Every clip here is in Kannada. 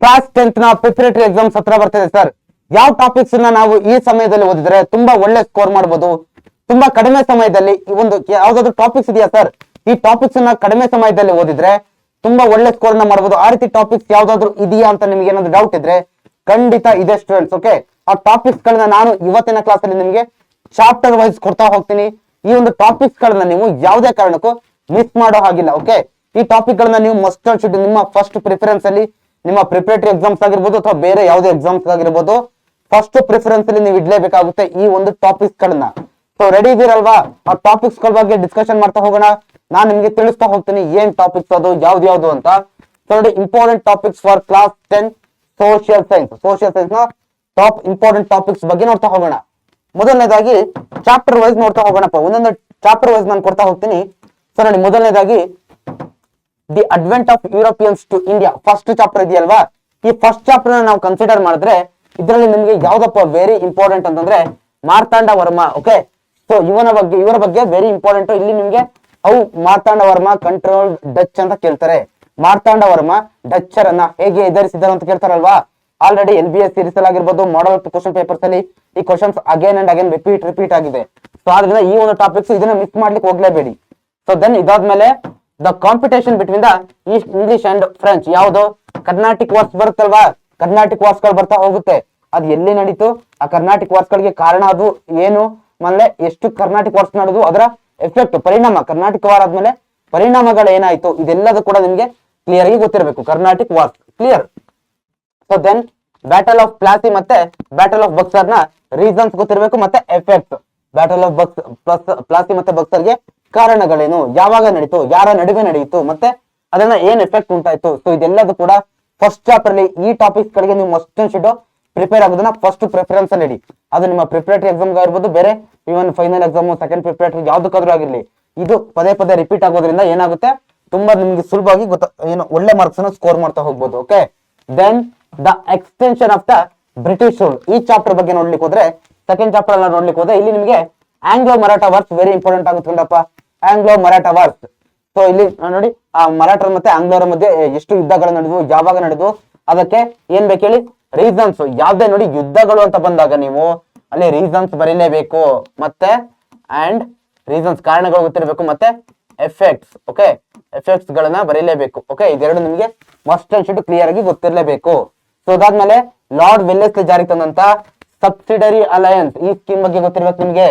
ಕ್ಲಾಸ್ 10th ನ ಪ್ರಿಪರೇಟರಿ ಎಕ್ಸಾಮ್ಸ್ ಹತ್ರ ಬರ್ತಿದೆ ಸರ್. ಯಾವ ಟಾಪಿಕ್ಸ್ ನಾವು ಈ ಸಮಯದಲ್ಲಿ ಓದಿದ್ರೆ ತುಂಬಾ ಒಳ್ಳೆ ಸ್ಕೋರ್ ಮಾಡಬಹುದು, ತುಂಬಾ ಕಡಿಮೆ ಸಮಯದಲ್ಲಿ ಈ ಒಂದು ಯಾವ್ದಾದ್ರು ಟಾಪಿಕ್ಸ್ ಇದೆಯಾ ಸರ್, ಈ ಟಾಪಿಕ್ಸ್ ಕಡಿಮೆ ಸಮಯದಲ್ಲಿ ಓದಿದ್ರೆ ತುಂಬಾ ಒಳ್ಳೆ ಸ್ಕೋರ್ ನ ಮಾಡಬಹುದು, ಆ ರೀತಿ ಟಾಪಿಕ್ಸ್ ಯಾವ್ದಾದ್ರು ಇದೆಯಾ ಅಂತ ನಿಮ್ಗೆ ಏನಾದ್ರು ಡೌಟ್ ಇದ್ರೆ ಖಂಡಿತ ಇದೆ ಸ್ಟೂಡೆಂಟ್ಸ್. ಓಕೆ, ಆ ಟಾಪಿಕ್ಸ್ ಗಳನ್ನ ನಾನು ಇವತ್ತಿನ ಕ್ಲಾಸ್ ಅಲ್ಲಿ ನಿಮ್ಗೆ ಚಾಪ್ಟರ್ ವೈಸ್ ಕೊಡ್ತಾ ಹೋಗ್ತೀನಿ. ಈ ಒಂದು ಟಾಪಿಕ್ಸ್ ಗಳನ್ನ ನೀವು ಯಾವುದೇ ಕಾರಣಕ್ಕೂ ಮಿಸ್ ಮಾಡೋ ಹಾಗಿಲ್ಲ. ಓಕೆ, ಈ ಟಾಪಿಕ್ ಗಳನ್ನ ನೀವು ಮಸ್ಟ್ ಶುಡ್ ನಿಮ್ಮ ಫಸ್ಟ್ ಪ್ರಿಫರೆನ್ಸ್ ಅಲ್ಲಿ ನಿಮ್ಮ ಪ್ರಿಪರೇಟರಿ ಎಕ್ಸಾಮ್ಸ್ ಆಗಿರ್ಬೋದು ಅಥವಾ ಬೇರೆ ಯಾವುದೇ ಎಕ್ಸಾಮ್ಸ್ ಆಗಿರ್ಬೋದು ಫಸ್ಟ್ ಪ್ರಿಫರೆನ್ಸ್ ಅಲ್ಲಿ ನೀವು ಇಡ್ಲೇಬೇಕಾಗುತ್ತೆ ಈ ಒಂದು ಟಾಪಿಕ್ಸ್ ಗಳನ್ನ. ಸೊ ರೆಡಿ ಇದೀರಲ್ವಾ? ಆ ಟಾಪಿಕ್ಸ್ ಗಳ ಬಗ್ಗೆ ಡಿಸ್ಕಷನ್ ಮಾಡ್ತಾ ಹೋಗೋಣ. ನಾನು ನಿಮ್ಗೆ ತಿಳಿಸ್ತಾ ಹೋಗ್ತೀನಿ ಏನ್ ಟಾಪಿಕ್ಸ್ ಅದು ಯಾವ್ದು ಅಂತ. ಸೊ ನೋಡಿ, important topics for class 10 social science. Social science ನ ಟಾಪ್ ಇಂಪಾರ್ಟೆಂಟ್ ಟಾಪಿಕ್ಸ್ ಬಗ್ಗೆ ನೋಡ್ತಾ ಹೋಗೋಣ. ಮೊದಲನೇದಾಗಿ ಚಾಪ್ಟರ್ ವೈಸ್ ನೋಡ್ತಾ ಹೋಗೋಣಪ್ಪ. ಒಂದೊಂದು ಚಾಪ್ಟರ್ ವೈಸ್ ನಾನು ಕೊಡ್ತಾ ಹೋಗ್ತೀನಿ. ಸೊ ನೋಡಿ, ಮೊದಲನೇದಾಗಿ the advent of Europeans to India first chapter ಇದೆಯಲ್ವಾ, ಈ ಫಸ್ಟ್ ಚಾಪ್ಟರ್ ನಾವು ಕನ್ಸಿಡರ್ ಮಾಡಿದ್ರೆ ಇದರಲ್ಲಿ ನಿಮ್ಗೆ ಯಾವ್ದಪ್ಪ ವೆರಿ ಇಂಪಾರ್ಟೆಂಟ್ ಅಂತಂದ್ರೆ ಮಾರ್ತಾಂಡ ವರ್ಮ. ಓಕೆ, ಸೊ ಇವರ ಬಗ್ಗೆ ವೆರಿ ಇಂಪಾರ್ಟೆಂಟ್. ಇಲ್ಲಿ ನಿಮ್ಗೆ ಅವು ಮಾರ್ತಾಂಡ ವರ್ಮ ಕಂಟ್ರೋಲ್ ಡಚ್ ಅಂತ ಕೇಳ್ತಾರೆ. ಮಾರ್ತಾಂಡ ವರ್ಮ ಡಚ್ಚರ್ ಅನ್ನ ಹೇಗೆ ಎದುರಿಸಿದ್ದಾರೆ ಅಂತ ಕೇಳ್ತಾರಲ್ವಾ. ಆಲ್ರೆಡಿ LBS ಸೀರೀಸ್ ಅಲ್ಲಿ ಆಗಿರ್ಬೋದು, ಮಾಡಲ್ ಕ್ವಶನ್ ಪೇಪರ್ಸ್ ಅಲ್ಲಿ ಈ questions again and again repeat ಆಗಿದೆ. ಸೊ ಆದ್ರಿಂದ ಈ ಒಂದು ಟಾಪಿಕ್ಸ್ ಇದನ್ನ ಮಿಸ್ ಮಾಡ್ಲಿಕ್ಕೆ ಹೋಗ್ಲೇಬೇಡಿ. ಸೊ ದೆನ್ ಇದಾದ್ಮೇಲೆ the competition between the English and French. ಯಾವುದು ಕರ್ನಾಟಿಕ್ ವಾರ್ಸ್ ಬರುತ್ತಲ್ವಾ, ಕರ್ನಾಟಿಕ್ ವಾರ್ಸ್ ಗಳು ಬರ್ತಾ ಹೋಗುತ್ತೆ. ಅದು ಎಲ್ಲಿ ನಡೀತು, ಆ ಕರ್ನಾಟಿಕ್ ವಾರ್ಸ್ ಗಳಿಗೆ ಕಾರಣ ಅದು ಏನು, ಆಮೇಲೆ ಎಷ್ಟು ಕರ್ನಾಟಿಕ್ ವಾರ್ಸ್ ನಡೆದು ಅದರ ಎಫೆಕ್ಟ್ ಪರಿಣಾಮ, ಕರ್ನಾಟಕ ವಾರ್ ಆದ್ಮೇಲೆ ಪರಿಣಾಮಗಳು ಏನಾಯ್ತು, ಇದೆಲ್ಲದೂ ಕೂಡ ನಿಮ್ಗೆ ಕ್ಲಿಯರ್ ಆಗಿ ಗೊತ್ತಿರಬೇಕು. Carnatic wars clear. So then battle of Plassey ಮತ್ತೆ ಬ್ಯಾಟಲ್ ಆಫ್ ಬಕ್ಸರ್ ನ ರೀಸನ್ಸ್ ಗೊತ್ತಿರಬೇಕು ಮತ್ತೆ ಎಫೆಕ್ಟ್. ಬ್ಯಾಟಲ್ ಆಫ್ ಪ್ಲಾಸಿ ಮತ್ತೆ ಬಕ್ಸರ್ಗೆ ಕಾರಣಗಳೇನು, ಯಾವಾಗ ನಡೀತು, ಯಾರ ನಡುವೆ ನಡೆಯಿತು, ಮತ್ತೆ ಅದನ್ನ ಏನ್ ಎಫೆಕ್ಟ್ ಉಂಟಾಯ್ತು. ಸೊ ಇದೆಲ್ಲದೂ ಕೂಡ ಫಸ್ಟ್ ಚಾಪ್ಟರ್ ಅಲ್ಲಿ ಈ ಟಾಪಿಕ್ಸ್ ಗಳಿಗೆ ನೀವು ಮಸ್ಟ್ ಶುಡ್ ಪ್ರಿಪೇರ್ ಆಗೋದನ್ನ ಫಸ್ಟ್ ಪ್ರಿಫರೆನ್ಸ್ ಅಲ್ಲಿ ಇಡಿ. ಅದು ನಿಮ್ಮ ಪ್ರಿಪರೇಟರಿ ಎಕ್ಸಾಮ್ ಆಗಿರ್ಬೋದು, ಬೇರೆ even final exam second preparatory ಯಾವ್ದಕ್ಕಾದ್ರೂ ಆಗಿರ್ಲಿ, ಇದು ಪದೇ ರಿಪೀಟ್ ಆಗೋದ್ರಿಂದ ಏನಾಗುತ್ತೆ, ತುಂಬಾ ನಿಮ್ಗೆ ಸುಲಭವಾಗಿ ಏನು ಒಳ್ಳೆ ಮಾರ್ಕ್ಸ್ ಅನ್ನು ಸ್ಕೋರ್ ಮಾಡ್ತಾ ಹೋಗ್ಬೋದು. Okay, then the extension of the British rule. ಈ ಚಾಪ್ಟರ್ ಬಗ್ಗೆ ನೋಡ್ಲಿಕ್ಕೆ ಹೋದ್ರೆ, ಸೆಕೆಂಡ್ ಚಾಪ್ಟರ್ ಅಲ್ಲ ನೋಡ್ಲಿಕ್ಕೆ ಹೋದ್ರೆ, ಇಲ್ಲಿ ನಿಮಗೆ Anglo Maratha wars very important ಆಗುತ್ತಪ್ಪ. Anglo Maratha wars. ಸೊ ಇಲ್ಲಿ ನೋಡಿ, ಆ ಮರಾಠರ ಮತ್ತೆ ಆಂಗ್ಲೋರ ಮಧ್ಯೆ ಎಷ್ಟು ಯುದ್ಧಗಳು ನಡೆದವು, ಯಾವಾಗ ನಡೆದವು, ಅದಕ್ಕೆ ಏನ್ ಬೇಕು ಹೇಳಿ ರೀಸನ್ಸ್. ಯಾವ್ದೇ ನೋಡಿ ಯುದ್ಧಗಳು ಅಂತ ಬಂದಾಗ ನೀವು ಅಲ್ಲಿ ರೀಸನ್ಸ್ ಬರೀಲೇಬೇಕು, ಮತ್ತೆ ಅಂಡ್ ರೀಸನ್ಸ್ ಕಾರಣಗಳು ಗೊತ್ತಿರಬೇಕು, ಮತ್ತೆ ಎಫೆಕ್ಟ್ಸ್. ಓಕೆ, ಎಫೆಕ್ಟ್ಸ್ ಗಳನ್ನ ಬರೀಲೇಬೇಕು. ಓಕೆ, ಇದೆರಡು ನಿಮಗೆ ಮಸ್ಟ್ ಅಂಡ್ ಶುಡ್ ಕ್ಲಿಯರ್ ಆಗಿ ಗೊತ್ತಿರಲೇಬೇಕು. ಸೊ ಅದಾದ್ಮೇಲೆ ಲಾರ್ಡ್ ವೆಲ್ಲೆಸ್ಲಿ ಜಾರಿಗೆ ತಂದಂತ ಸಬ್ಸಿಡರಿ ಅಲಯನ್ಸ್, ಈ ಸ್ಕೀಮ್ ಬಗ್ಗೆ ಗೊತ್ತಿರ್ಬೇಕು ನಿಮ್ಗೆ.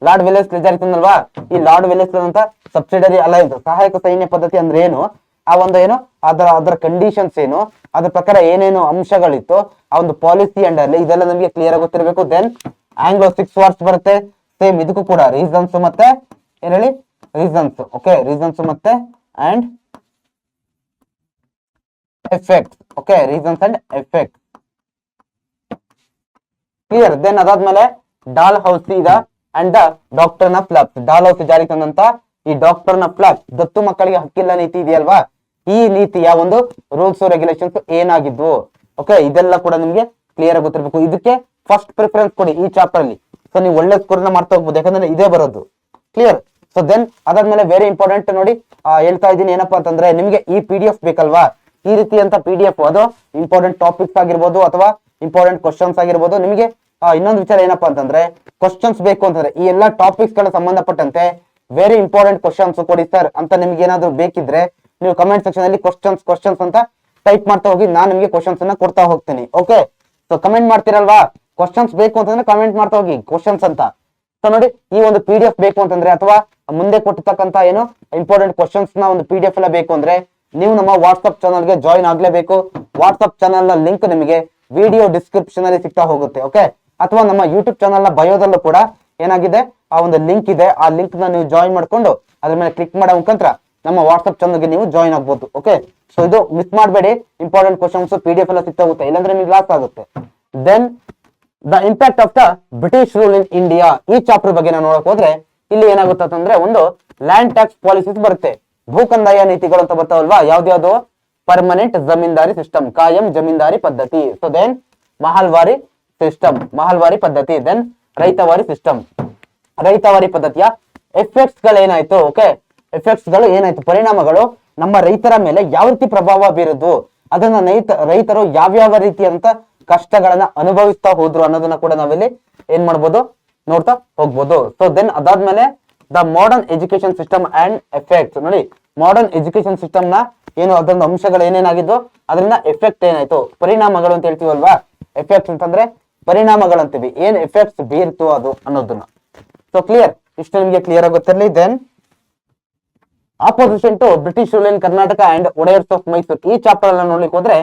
ಲಾರ್ಡ್ ವೆಲ್ಲೆಸ್ಲಿ ಜಾರಿಗೆ ತಂದಲ್ವಾ, ಈ ಲಾರ್ಡ್ ವೆಲ್ಲೆಸ್ಲಿ ಅಂತ ಸಬ್ಸಿಡರಿ ಅಲಯನ್ಸ್ ಸಹಾಯಕ ಸೈನ್ಯ ಪದ್ಧತಿ ಅಂದ್ರೆ ಏನು, ಆ ಒಂದು ಏನು ಅದರ ಕಂಡೀಷನ್ಸ್ ಏನು, ಅದ್ರ ಪ್ರಕಾರ ಏನೇನು ಅಂಶಗಳಿತ್ತು, ಆ ಒಂದು ಪಾಲಿಸಿ ಅಂಡ್ ಅಲ್ಲಿ ಇದೆಲ್ಲ ನಮಗೆ ಕ್ಲಿಯರ್ ಆಗಿ ಗೊತ್ತಿರಬೇಕು. ದೆನ್ ಆಂಗ್ಲೋ 6 ವಾರ್ಸ್ ಬರುತ್ತೆ. ಸೇಮ್ ಇದಕ್ಕೂ ಕೂಡ ರೀಸನ್ಸ್ ಮತ್ತೆ ಏನ್ ಹೇಳಿ ರೀಸನ್ಸ್. ಓಕೆ, ರೀಸನ್ಸ್ ಮತ್ತೆ and effect. Okay, reasons and effect clear. Then ಅದಾದ್ಮೇಲೆ ಡಾಲ್ ಹೌಸ್ ಈಗ and the doctrine of lapse. Dalhousie ಜಾರಿಗೆ ತಂದಂತ ಈ ಡಾಕ್ಟರ್ ನ ಫ್ಲಾಪ್ಸ್, ದತ್ತು ಮಕ್ಕಳಿಗೆ ಹಕ್ಕಿಲ್ಲ ನೀತಿ ಇದೆಯಲ್ವಾ, ಈ ನೀತಿಯ ಒಂದು ರೂಲ್ಸ್ ರೆಗ್ಯುಲೇಷನ್ಸ್ ಏನಾಗಿದ್ವು. ಓಕೆ, ಇದೆಲ್ಲ ಕೂಡ ನಿಮ್ಗೆ ಕ್ಲಿಯರ್ ಆಗಿ ಗೊತ್ತಿರಬೇಕು. ಇದಕ್ಕೆ ಫಸ್ಟ್ ಪ್ರಿಫರೆನ್ಸ್ ಕೊಡಿ ಈ ಚಾಪ್ಟರ್ ಅಲ್ಲಿ. ಸೊ ನೀವು ಒಳ್ಳೆ ಸ್ಕೋರ್ ನ ಮಾಡ್ತಾ ಹೋಗ್ಬೋದು, ಯಾಕಂದ್ರೆ ಇದೇ ಬರೋದು ಕ್ಲಿಯರ್. ಸೊ ದೆನ್ ಅದಾದ್ಮೇಲೆ ವೆರಿ ಇಂಪಾರ್ಟೆಂಟ್ ನೋಡಿ, ಹೇಳ್ತಾ ಇದ್ದೀನಿ ಏನಪ್ಪಾ ಅಂತಂದ್ರೆ, ನಿಮ್ಗೆ ಈ PDF ಬೇಕಲ್ವಾ, ಈ ರೀತಿಯಂತ PDF, ಅದು ಇಂಪಾರ್ಟೆಂಟ್ ಟಾಪಿಕ್ಸ್ ಆಗಿರ್ಬೋದು ಅಥವಾ ಇಂಪಾರ್ಟೆಂಟ್ ಕ್ವಶನ್ಸ್ ಆಗಿರ್ಬೋದು. ನಿಮಗೆ ಇನ್ನೊಂದು ವಿಚಾರ ಏನಪ್ಪಾ ಅಂತಂದ್ರೆ, ಕ್ವಶನ್ಸ್ ಬೇಕು ಅಂತಂದ್ರೆ ಈ ಎಲ್ಲಾ ಟಾಪಿಕ್ಸ್ ಗಳ ಸಂಬಂಧಪಟ್ಟಂತೆ ವೆರಿ ಇಂಪಾರ್ಟೆಂಟ್ ಕ್ವಶನ್ಸ್ ಕೊಡಿ ಸರ್ ಅಂತ ನಿಮ್ಗೆ ಏನಾದ್ರು ಬೇಕಿದ್ರೆ ನೀವು ಕಮೆಂಟ್ ಸೆಕ್ಷನ್ ಅಲ್ಲಿ ಕ್ವಶನ್ಸ್ ಅಂತ ಟೈಪ್ ಮಾಡ್ತಾ ಹೋಗಿ, ನಾನು ನಿಮ್ಗೆ ಕ್ವಶನ್ಸ್ ಅನ್ನ ಕೊಡ್ತಾ ಹೋಗ್ತೀನಿ. ಓಕೆ, ಸೊ ಕಮೆಂಟ್ ಮಾಡ್ತೀರಲ್ವಾ, ಕ್ವಶನ್ಸ್ ಬೇಕು ಅಂತಂದ್ರೆ ಕಮೆಂಟ್ ಮಾಡ್ತಾ ಹೋಗಿ ಕ್ವಶನ್ಸ್ ಅಂತ. ಸೊ ನೋಡಿ, ಈ ಒಂದು PDF ಬೇಕು ಅಂತಂದ್ರೆ ಅಥವಾ ಮುಂದೆ ಕೊಟ್ಟಿರ್ತಕ್ಕಂತ ಏನು ಇಂಪಾರ್ಟೆಂಟ್ ಕ್ವಶನ್ಸ್ ನ ಒಂದು PDF ಎಲ್ಲ ಬೇಕು ಅಂದ್ರೆ ನೀವು ನಮ್ಮ ವಾಟ್ಸ್ಆಪ್ ಚಾನಲ್ ಗೆ ಜಾಯಿನ್ ಆಗ್ಲೇಬೇಕು. ವಾಟ್ಸ್ಆಪ್ ಚಾನಲ್ ನ ಲಿಂಕ್ ನಿಮಗೆ ವಿಡಿಯೋ ಡಿಸ್ಕ್ರಿಪ್ಷನ್ ಅಲ್ಲಿ ಸಿಗ್ತಾ ಹೋಗುತ್ತೆ. ಓಕೆ, ಅಥವಾ ನಮ್ಮ ಯೂಟ್ಯೂಬ್ ಚಾನಲ್ ನ ಬಯೋದಲ್ಲೂ ಕೂಡ ಏನಾಗಿದೆ ಆ ಒಂದು ಲಿಂಕ್ ಇದೆ. ಆ ಲಿಂಕ್ ನ ನೀವು ಜಾಯಿನ್ ಮಾಡ್ಕೊಂಡು ಅದ್ರ ಮೇಲೆ ಕ್ಲಿಕ್ ಮಾಡೋ ಮುಖಾಂತರ ನಮ್ಮ ವಾಟ್ಸ್ಆಪ್ ಚಾನಲ್ಗೆ ನೀವು ಜಾಯಿನ್ ಆಗ್ಬೋದು. ಓಕೆ, ಸೊ ಇದು ಮಿಸ್ ಮಾಡಬೇಡಿ. ಇಂಪಾರ್ಟೆಂಟ್ ಕ್ವಶನ್ಸ್ PDF ಎಲ್ಲ ಸಿಗ್ತಾ ಹೋಗುತ್ತೆ, ಇಲ್ಲಾಂದ್ರೆ ನಿಮ್ಗೆ ಲಾಸ್ ಆಗುತ್ತೆ. Then the impact of the British rule in India. ಈ ಚಾಪ್ಟರ್ ಬಗ್ಗೆ ನಾವು ನೋಡಕ್ ಹೋದ್ರೆ ಇಲ್ಲಿ ಏನಾಗುತ್ತೆ ಅಂತಂದ್ರೆ, ಒಂದು ಲ್ಯಾಂಡ್ ಟ್ಯಾಕ್ಸ್ ಪಾಲಿಸೀಸ್ ಬರುತ್ತೆ, ಭೂಕಂದಾಯ ನೀತಿಗಳು ಅಂತ ಬರ್ತಾವಲ್ವಾ. ಯಾವ್ದು ಪರ್ಮನೆಂಟ್ ಜಮೀನ್ದಾರಿ ಸಿಸ್ಟಮ್, ಕಾಯಂ ಜಮೀನ್ದಾರಿ ಪದ್ಧತಿ. So then mahalwari system, mahalwari ಪದ್ಧತಿ. ದೆನ್ ರೈತವಾರಿ ಸಿಸ್ಟಮ್, ರೈತವಾರಿ ಪದ್ಧತಿಯ ಎಫೆಕ್ಟ್ಸ್ ಗಳು ಏನಾಯ್ತು. ಓಕೆ, ಎಫೆಕ್ಟ್ಸ್ ಗಳು ಏನಾಯ್ತು, ಪರಿಣಾಮಗಳು ನಮ್ಮ ರೈತರ ಮೇಲೆ ಯಾವ ರೀತಿ ಪ್ರಭಾವ ಬೀರುದು, ಅದನ್ನ ರೈತರು ಯಾವ್ಯಾವ ರೀತಿಯಂತ ಕಷ್ಟಗಳನ್ನ ಅನುಭವಿಸ್ತಾ ಹೋದ್ರು ಅನ್ನೋದನ್ನ ಕೂಡ ನಾವಿಲ್ಲಿ ಏನ್ ಮಾಡ್ಬೋದು, ನೋಡ್ತಾ ಹೋಗ್ಬೋದು. ಸೊ ದೆನ್ ಅದಾದ್ಮೇಲೆ the modern education system and effects. ನೋಡಿ, ಮಾಡರ್ನ್ ಎಜುಕೇಶನ್ ಸಿಸ್ಟಮ್ ನ ಏನು ಅದೊಂದು ಅಂಶಗಳು ಏನೇನಾಗಿದ್ದು, ಅದರಿಂದ ಎಫೆಕ್ಟ್ ಏನಾಯ್ತು, ಪರಿಣಾಮಗಳು ಅಂತ ಹೇಳ್ತೀವಲ್ವಾ. ಎಫೆಕ್ಟ್ಸ್ ಅಂತಂದ್ರೆ ಪರಿಣಾಮಗಳಂತೀವಿ, ಏನ್ ಎಫೆಕ್ಟ್ಸ್ ಬೀರ್ತು ಅದು ಅನ್ನೋದನ್ನ. ಸೊ ಕ್ಲಿಯರ್, ಇಷ್ಟು ನಿಮ್ಗೆ ಕ್ಲಿಯರ್ ಆಗುತ್ತಿರಲಿ. Then opposition to British rule in Karnataka and Wodeyars of Mysore. ಈ ಚಾಪ್ಟರ್ ಅನ್ನ ನೋಡ್ಲಿಕ್ಕೆ ಹೋದ್ರೆ